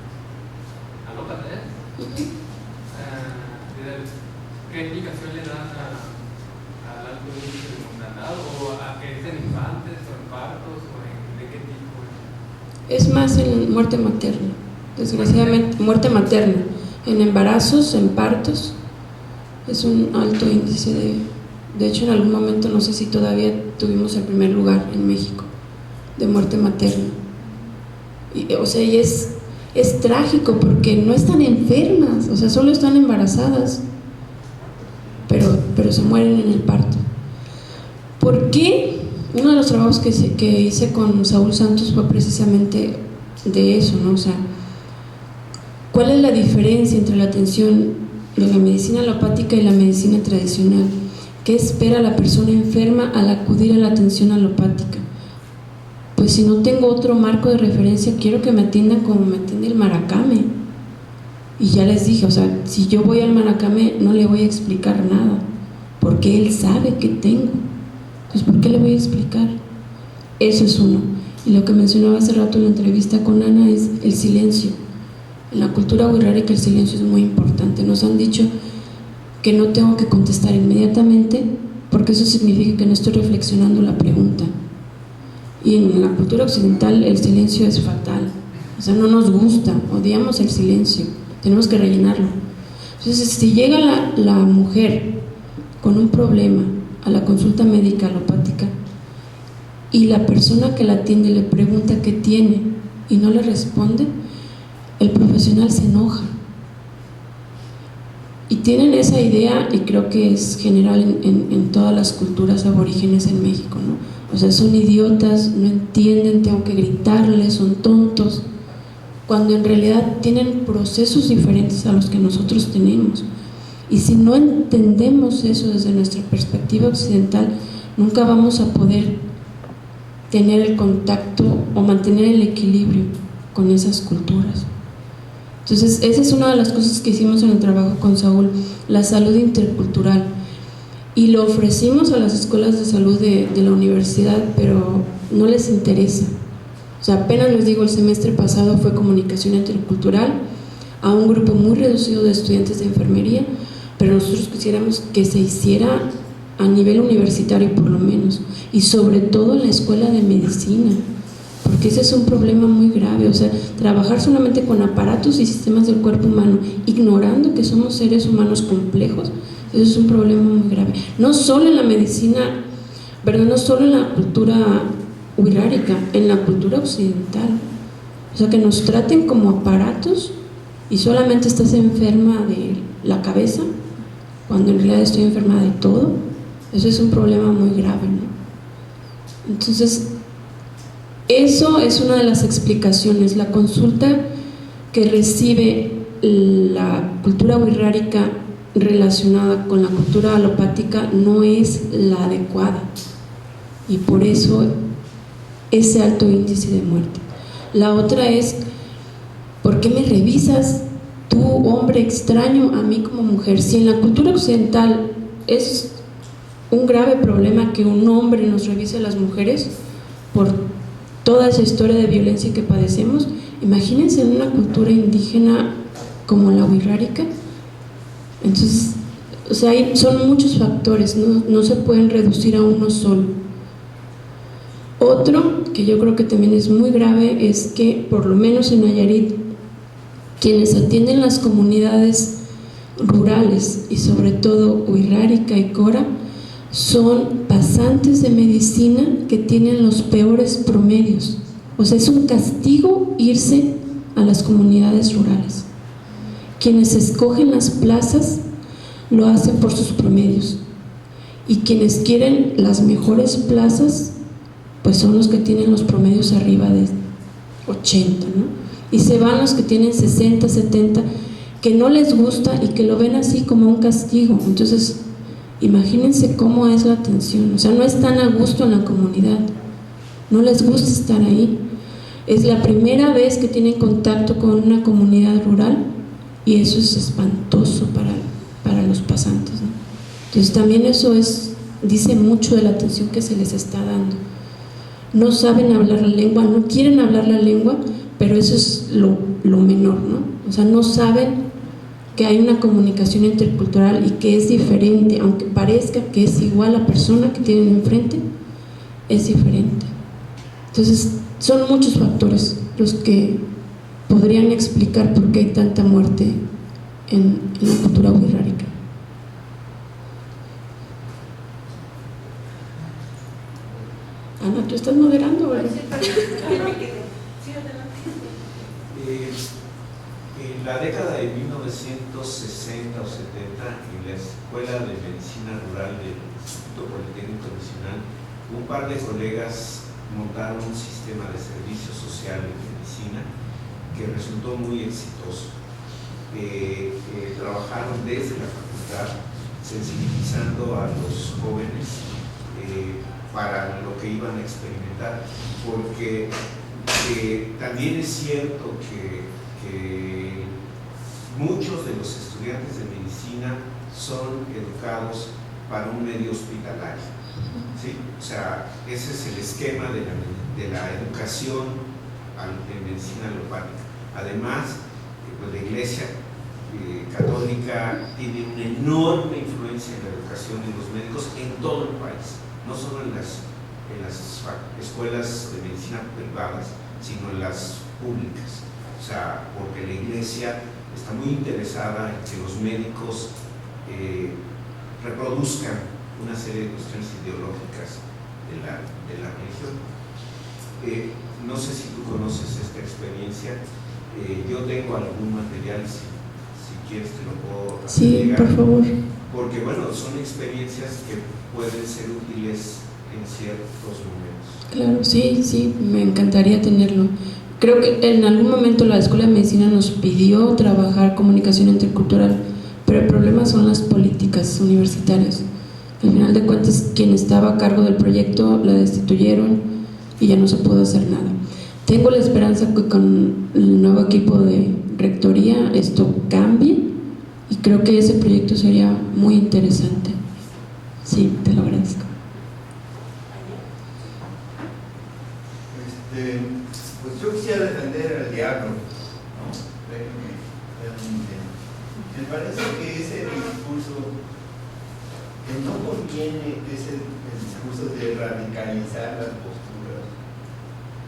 alópata, ¿qué explicación le das al alto índice de mortandad? ¿O a que es en infantes o en partos o de qué tipo? Es más en muerte materna, desgraciadamente, muerte materna. En embarazos, en partos, es un alto índice de hecho en algún momento, no sé si todavía tuvimos el primer lugar en México de muerte materna. Y es trágico porque no están enfermas, o sea, solo están embarazadas, pero se mueren en el parto. ¿Por qué? Uno de los trabajos que hice con Saúl Santos fue precisamente de eso, ¿no? O sea, ¿cuál es la diferencia entre la atención de la medicina alopática y la medicina tradicional? ¿Qué espera la persona enferma al acudir a la atención alopática? Pues si no tengo otro marco de referencia, quiero que me atiendan como me atiende el maracame. Y ya les dije, o sea, si yo voy al maracame no le voy a explicar nada, porque él sabe que tengo. Entonces, ¿por qué le voy a explicar? Eso es uno. Y lo que mencionaba hace rato en la entrevista con Ana es el silencio. En la cultura wixárika el silencio es muy importante. Nos han dicho que no tengo que contestar inmediatamente porque eso significa que no estoy reflexionando la pregunta. Y en la cultura occidental el silencio es fatal. O sea, no nos gusta, odiamos el silencio, tenemos que rellenarlo. Entonces, si llega la mujer con un problema a la consulta médica alopática, y la persona que la atiende le pregunta qué tiene y no le responde, el profesional se enoja. Y tienen esa idea, y creo que es general en todas las culturas aborígenes en México, ¿no? O sea, son idiotas, no entienden, tengo que gritarles, son tontos, cuando en realidad tienen procesos diferentes a los que nosotros tenemos. Y si no entendemos eso desde nuestra perspectiva occidental, nunca vamos a poder tener el contacto o mantener el equilibrio con esas culturas. Entonces, esa es una de las cosas que hicimos en el trabajo con Saúl, la salud intercultural. Y lo ofrecimos a las escuelas de salud de la universidad, pero no les interesa. O sea, apenas les digo, el semestre pasado fue comunicación intercultural a un grupo muy reducido de estudiantes de enfermería, pero nosotros quisiéramos que se hiciera a nivel universitario por lo menos, y sobre todo en la escuela de medicina, porque ese es un problema muy grave. O sea, trabajar solamente con aparatos y sistemas del cuerpo humano, ignorando que somos seres humanos complejos, eso es un problema muy grave. No solo en la medicina, no solo en la cultura wixárika, en la cultura occidental. O sea, que nos traten como aparatos y solamente estás enferma de la cabeza, cuando en realidad estoy enferma de todo. Eso es un problema muy grave, ¿no? Entonces, eso es una de las explicaciones. La consulta que recibe la cultura wixárika relacionada con la cultura alopática no es la adecuada, y por eso ese alto índice de muerte. La otra es: ¿por qué me revisas tú, hombre extraño, a mí como mujer? Si en la cultura occidental es un grave problema que un hombre nos revise a las mujeres por toda esa historia de violencia que padecemos, imagínense en una cultura indígena como la wixárika. Entonces, o sea, son muchos factores, no se pueden reducir a uno solo. Otro que yo creo que también es muy grave es que, por lo menos en Nayarit, quienes atienden las comunidades rurales, y sobre todo wixárika y cora, son pasantes de medicina que tienen los peores promedios. O sea, es un castigo irse a las comunidades rurales. Quienes escogen las plazas lo hacen por sus promedios, y quienes quieren las mejores plazas pues son los que tienen los promedios arriba de 80, ¿no? Y se van los que tienen 60, 70, que no les gusta y que lo ven así como un castigo. Entonces, imagínense cómo es la atención. O sea, no están a gusto en la comunidad, no les gusta estar ahí. Es la primera vez que tienen contacto con una comunidad rural, y eso es espantoso para los pasantes, ¿no? Entonces también eso dice mucho de la atención que se les está dando. No saben hablar la lengua, no quieren hablar la lengua, pero eso es lo menor, ¿no? O sea, no saben que hay una comunicación intercultural y que es diferente, aunque parezca que es igual a la persona que tienen enfrente, es diferente. Entonces, son muchos factores los que podrían explicar por qué hay tanta muerte en la cultura wixárika. Ana, ¿tú estás moderando, verdad? En la década de 1960 o 70, en la Escuela de Medicina Rural del Instituto Politécnico Nacional, un par de colegas montaron un sistema de servicio social en medicina que resultó muy exitoso. Trabajaron desde la facultad sensibilizando a los jóvenes para lo que iban a experimentar, porque también es cierto que muchos de los estudiantes de medicina son educados para un medio hospitalario, ¿sí? O sea, ese es el esquema de la educación en medicina alopática. Además, pues la Iglesia católica tiene una enorme influencia en la educación de los médicos en todo el país, no solo en las escuelas de medicina privadas, sino en las públicas. O sea, porque la Iglesia está muy interesada en que los médicos reproduzcan una serie de cuestiones ideológicas de la religión. No sé si tú conoces esta experiencia. Yo tengo algún material, si quieres te lo puedo hacer Sí, llegar, por favor. porque bueno, son experiencias que pueden ser útiles en ciertos momentos. Claro, sí, me encantaría tenerlo. Creo que en algún momento la Escuela de Medicina nos pidió trabajar comunicación intercultural, pero el problema son las políticas universitarias. Al final de cuentas, quien estaba a cargo del proyecto la destituyeron y ya no se pudo hacer nada. Tengo la esperanza que con el nuevo equipo de rectoría esto cambie y creo que ese proyecto sería muy interesante. Sí, te lo agradezco. Pues yo quisiera defender al diablo, ¿no? Me parece que ese discurso que no conviene, que es el discurso de radicalizar las posturas,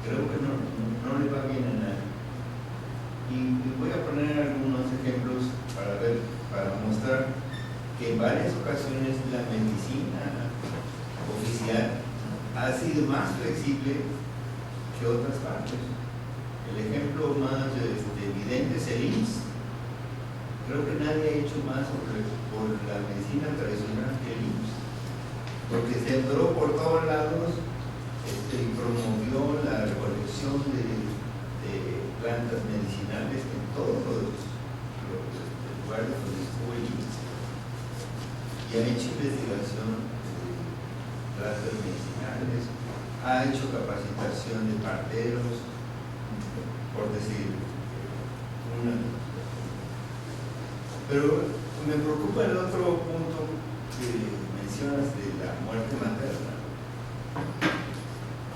creo que no le va bien a nadie. Y voy a poner algunos ejemplos para mostrar que en varias ocasiones la medicina oficial ha sido más flexible que otras partes. El ejemplo más evidente es el IMSS. Creo que nadie ha hecho más por la medicina tradicional que el IMSS, porque sembró por todos lados y promovió la recolección de plantas medicinales en todos los lugares donde estuvo el IMSS, y ha hecho investigación de plantas medicinales, ha hecho capacitación de parteros, por decir una. Pero me preocupa el otro punto que mencionas de la muerte materna,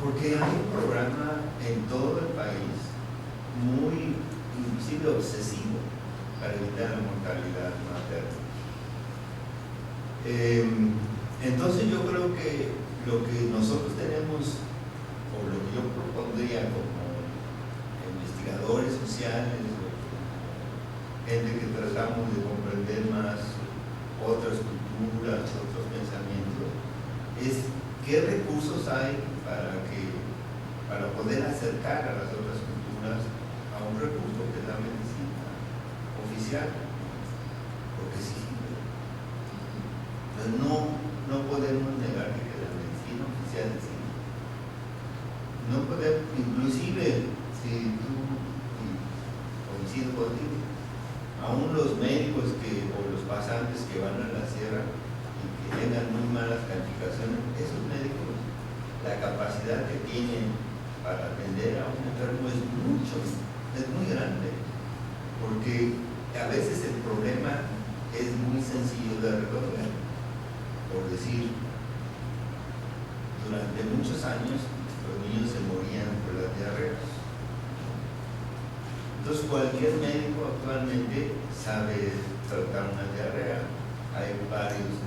porque hay un programa en todo el país muy, inclusive obsesivo, para evitar la mortalidad materna. Entonces yo creo que lo que nosotros tenemos, o lo que yo propondría como investigadores sociales, gente que tratamos de comprender más otras culturas, otros pensamientos, es qué recursos hay para poder acercar a las otras culturas a un recurso que es la medicina oficial, porque sí, pues no podemos negar que la medicina oficial es sí. No podemos, inclusive, si tú coincido contigo, aún los médicos o los pasantes que van a la sierra y que tengan muy malas calificaciones, esos médicos, la capacidad que tienen para atender a un enfermo es muy grande, porque a veces el problema es muy sencillo de resolver. Por decir, durante muchos años los niños se morían por las diarreas. Entonces cualquier médico actualmente sabe tratar una diarrea. Hay varios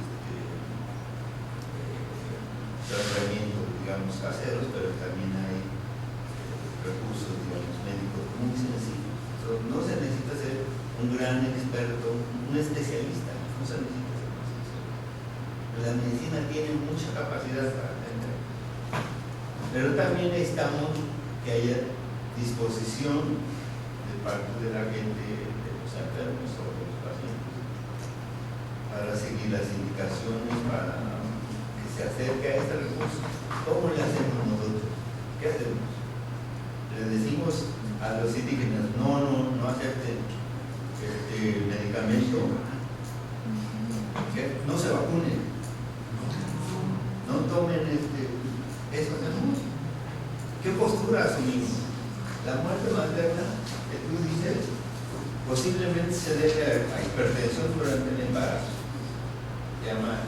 tratamientos, digamos, caseros, pero también hay recursos, digamos, médicos muy sencillos. Entonces, no se necesita ser un gran experto, un especialista, no se necesita ser un especialista. La medicina tiene mucha capacidad para atender, pero también necesitamos que haya disposición de parte de la gente, de los enfermos o de los pacientes, para seguir las indicaciones, para que se acerque a este recurso. ¿Cómo le hacemos nosotros? ¿Qué hacemos? Le decimos a los indígenas, no acepten este medicamento, que no se vacunen, no tomen eso hacemos. ¿Qué postura asumimos? La muerte materna que tú dices posiblemente se debe a hipertensión durante el embarazo, se llama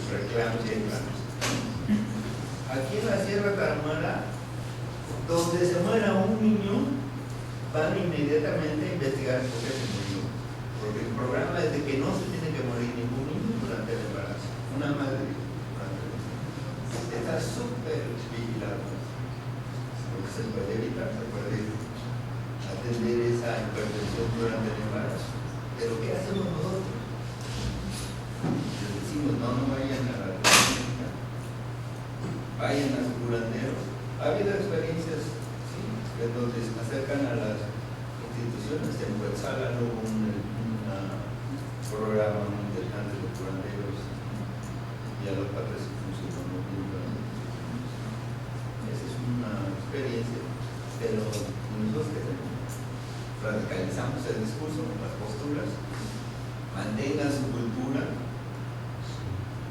preeclampsia y eclampsia. Aquí en la Sierra Tarahumara, donde se muera un niño, van inmediatamente a investigar por qué se murió, porque el programa es de que no se tiene que morir ningún niño durante el embarazo. Una madre está súper vigilada, porque se puede evitar, se puede atender esa hipertensión durante el embarazo. Pero ¿qué hacemos nosotros? Les decimos, no vayan a la clínica. acercan a las instituciones. En Cuetzalan hubo un programa muy interesante de curanderos y alópatas y funcionó muy bien. Esa es una experiencia, pero nosotros que radicalizamos el discurso, las posturas, mantengan su cultura,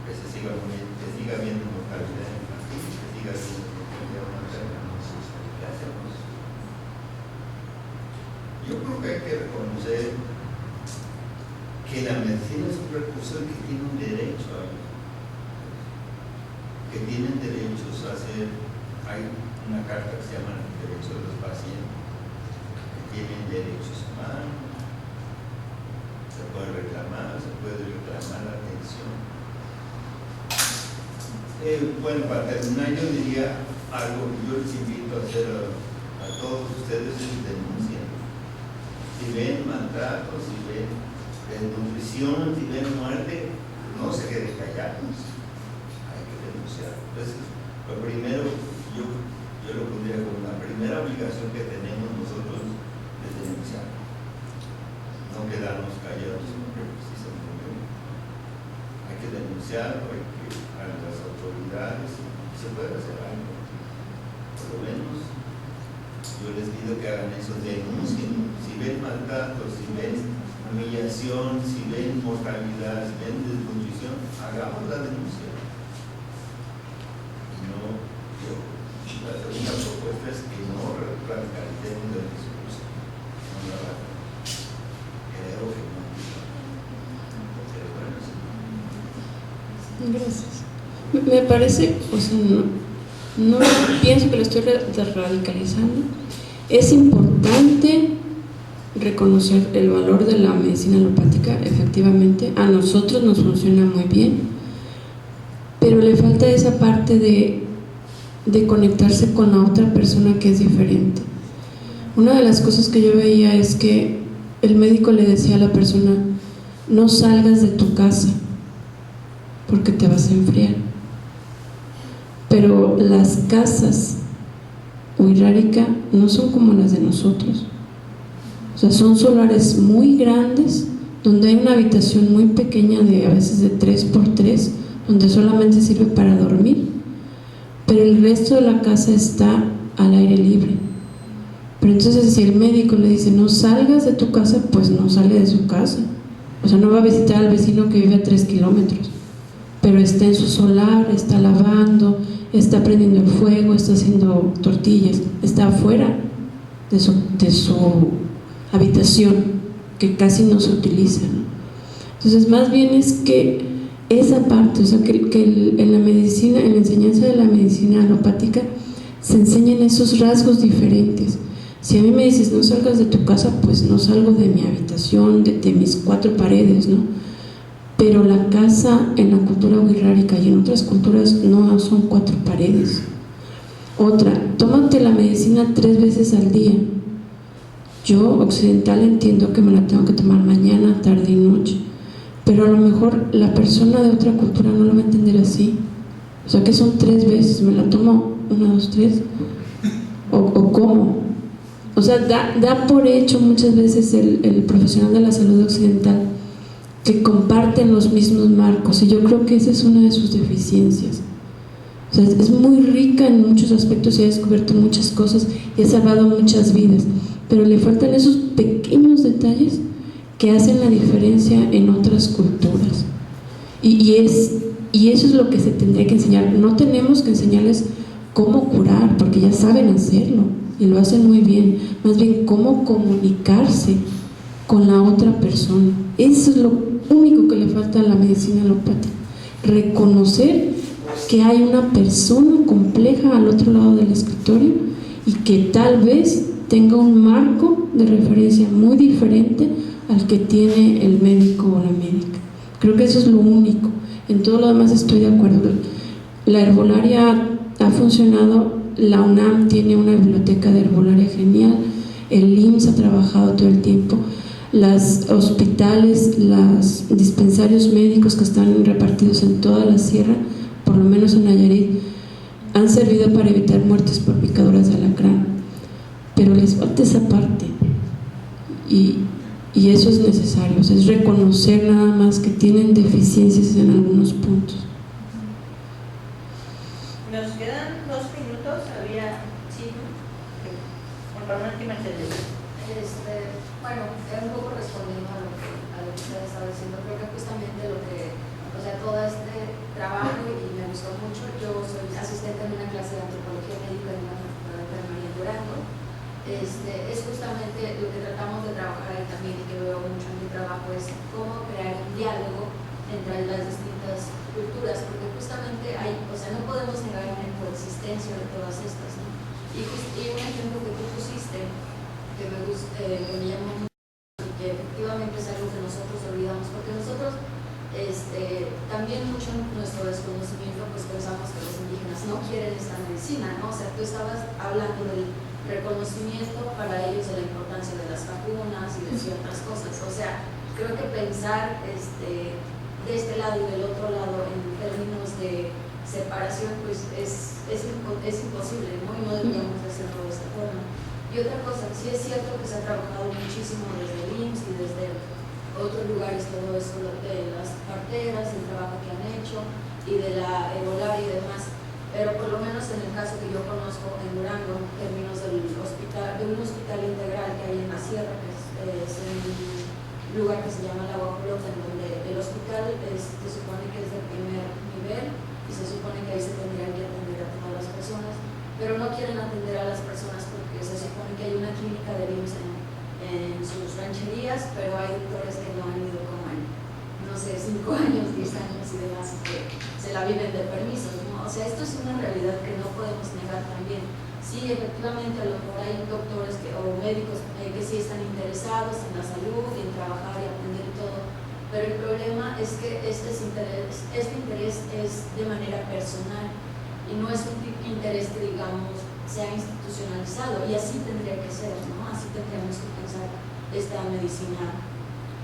que se siga viendo mortalidad infantil, que siga viendo mortalidad materna. ¿Qué hacemos? Yo creo que hay que reconocer que la medicina es un recurso que tiene un derecho a ello, que tienen derechos a hacer. Hay una carta que se llama el derecho de los pacientes, que tienen derechos humanos, se puede reclamar la atención. Bueno, para terminar, yo diría algo que yo les invito a hacer a todos ustedes: es denunciar. Si ven maltratos, si ven desnutrición, si ven muerte, no se queden callados, hay que denunciar. Entonces, lo primero, yo lo pondría como la primera obligación que tenemos nosotros es denunciar, no quedarnos callados, porque precisamente hay que denunciarlo, hay que a las autoridades, se puede hacer algo, por lo menos yo les pido que hagan eso, denuncien. Si ven maltratos, si ven humillación, si ven mortalidad, si ven desnutrición, hagamos la denuncia. Y no, la segunda propuesta es que no radicalicemos el discurso. No la creo que no. Pero bueno, sí. Gracias. Me parece, o sea, no pienso que lo estoy radicalizando. Es importante reconocer el valor de la medicina alopática. Efectivamente, a nosotros nos funciona muy bien, pero le falta esa parte de conectarse con la otra persona que es diferente. Una de las cosas que yo veía es que el médico le decía a la persona: no salgas de tu casa porque te vas a enfriar. Pero las casas Wixárika no son como las de nosotros. O sea, son solares muy grandes, donde hay una habitación muy pequeña, a veces de 3x3, donde solamente sirve para dormir, pero el resto de la casa está al aire libre. Pero entonces, si el médico le dice no salgas de tu casa, pues no sale de su casa. O sea, no va a visitar al vecino que vive a 3 kilómetros, pero está en su solar, está lavando, está prendiendo el fuego, está haciendo tortillas, está afuera de su habitación, que casi no se utiliza, ¿no? Entonces, más bien es que esa parte, o sea, que en la medicina, en la enseñanza de la medicina alopática, se enseñan esos rasgos diferentes. Si a mí me dices no salgas de tu casa, pues no salgo de mi habitación, de mis 4 paredes, ¿no? Pero la casa en la cultura wixárika y en otras culturas no son 4 paredes. Otra, tómate la medicina 3 veces al día. Yo, occidental, entiendo que me la tengo que tomar mañana, tarde y noche, pero a lo mejor la persona de otra cultura no lo va a entender así. O sea, que son 3 veces, me la tomo 1, 2, 3, o ¿cómo? O sea, da por hecho muchas veces el profesional de la salud occidental que comparten los mismos marcos, y yo creo que esa es una de sus deficiencias. O sea, es muy rica en muchos aspectos y ha descubierto muchas cosas y ha salvado muchas vidas, pero le faltan esos pequeños detalles que hacen la diferencia en otras culturas, y eso es lo que se tendría que enseñar. No tenemos que enseñarles cómo curar, porque ya saben hacerlo y lo hacen muy bien, más bien cómo comunicarse con la otra persona. Eso es lo único que le falta a la medicina alopática: reconocer que hay una persona compleja al otro lado del escritorio y que tal vez tenga un marco de referencia muy diferente al que tiene el médico o la médica. Creo que eso es lo único. En todo lo demás estoy de acuerdo. La herbolaria ha funcionado, la UNAM tiene una biblioteca de herbolaria genial, el IMSS ha trabajado todo el tiempo, los hospitales, los dispensarios médicos que están repartidos en toda la sierra, por lo menos en Nayarit, han servido para evitar muertes por picaduras de alacrán, pero les falta falta esa parte y eso es necesario, o sea, es reconocer nada más que tienen deficiencias en algunos puntos. Nos quedan 2 minutos, había, sí, por favor, Mercedes. Bueno, un poco respondiendo a lo que usted estaba diciendo, creo que justamente lo que, o sea, todo este trabajo, y me gustó mucho, yo soy asistente en una clase de antropología médica en una facultad de enfermería en Durango, es justamente lo que tratamos de trabajar ahí también, y que veo mucho en mi trabajo, es cómo crear un diálogo entre las distintas culturas, porque justamente hay, o sea, no podemos negar una coexistencia de todas estas, ¿no? Y un ejemplo que tú pusiste, que me llamó mucho, y que efectivamente es algo que nosotros olvidamos, porque nosotros también mucho en nuestro desconocimiento pues pensamos que los indígenas no quieren esta medicina, ¿no? O sea, tú estabas hablando del reconocimiento para ellos de la importancia de las vacunas y de ciertas cosas, o sea, creo que pensar de este lado y del otro lado en términos de separación pues es imposible, ¿no? Y no deberíamos hacerlo de esta forma. Y otra cosa, sí es cierto que se ha trabajado muchísimo desde el IMSS y desde otros lugares, todo esto de las parteras, el trabajo que han hecho y de la herbolaria y demás, pero por lo menos en el caso que yo conozco en Durango, en términos de un hospital integral que hay en la sierra, que es en un lugar que se llama La Guajolota, en donde el hospital se supone que es de primer nivel y se supone que ahí se tendrían que atender a todas las personas, pero no quieren atender a las personas porque se supone que hay una clínica de IMSS en sus rancherías, pero hay doctores que no han ido como en, no sé, 5 años, 10 años y demás, que se la viven de permisos, ¿no? O sea, esto es una realidad que no podemos negar también. Sí, efectivamente, a lo mejor hay doctores o médicos que sí están interesados en la salud y en trabajar y aprender y todo, pero el problema es que este interés es de manera personal y no es un interés que, digamos, sea institucionalizado, y así tendría que ser, ¿no? Así tendríamos que pensar esta medicina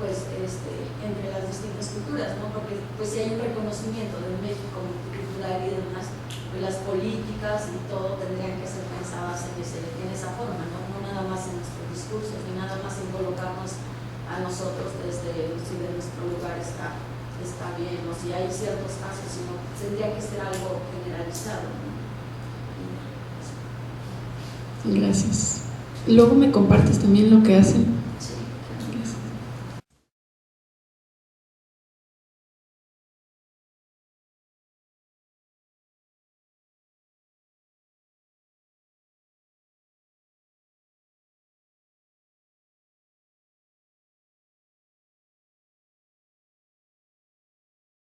pues entre las distintas culturas, ¿no? Porque pues si hay un reconocimiento del México multicultural y demás, pues las políticas y todo tendrían que ser pensadas en esa forma, ¿no? No nada más en nuestros discursos, ni nada más en colocarnos a nosotros desde si de nuestro lugar está bien, o si hay ciertos casos, sino tendría que ser algo generalizado, ¿no? Gracias. Luego me compartes también lo que hacen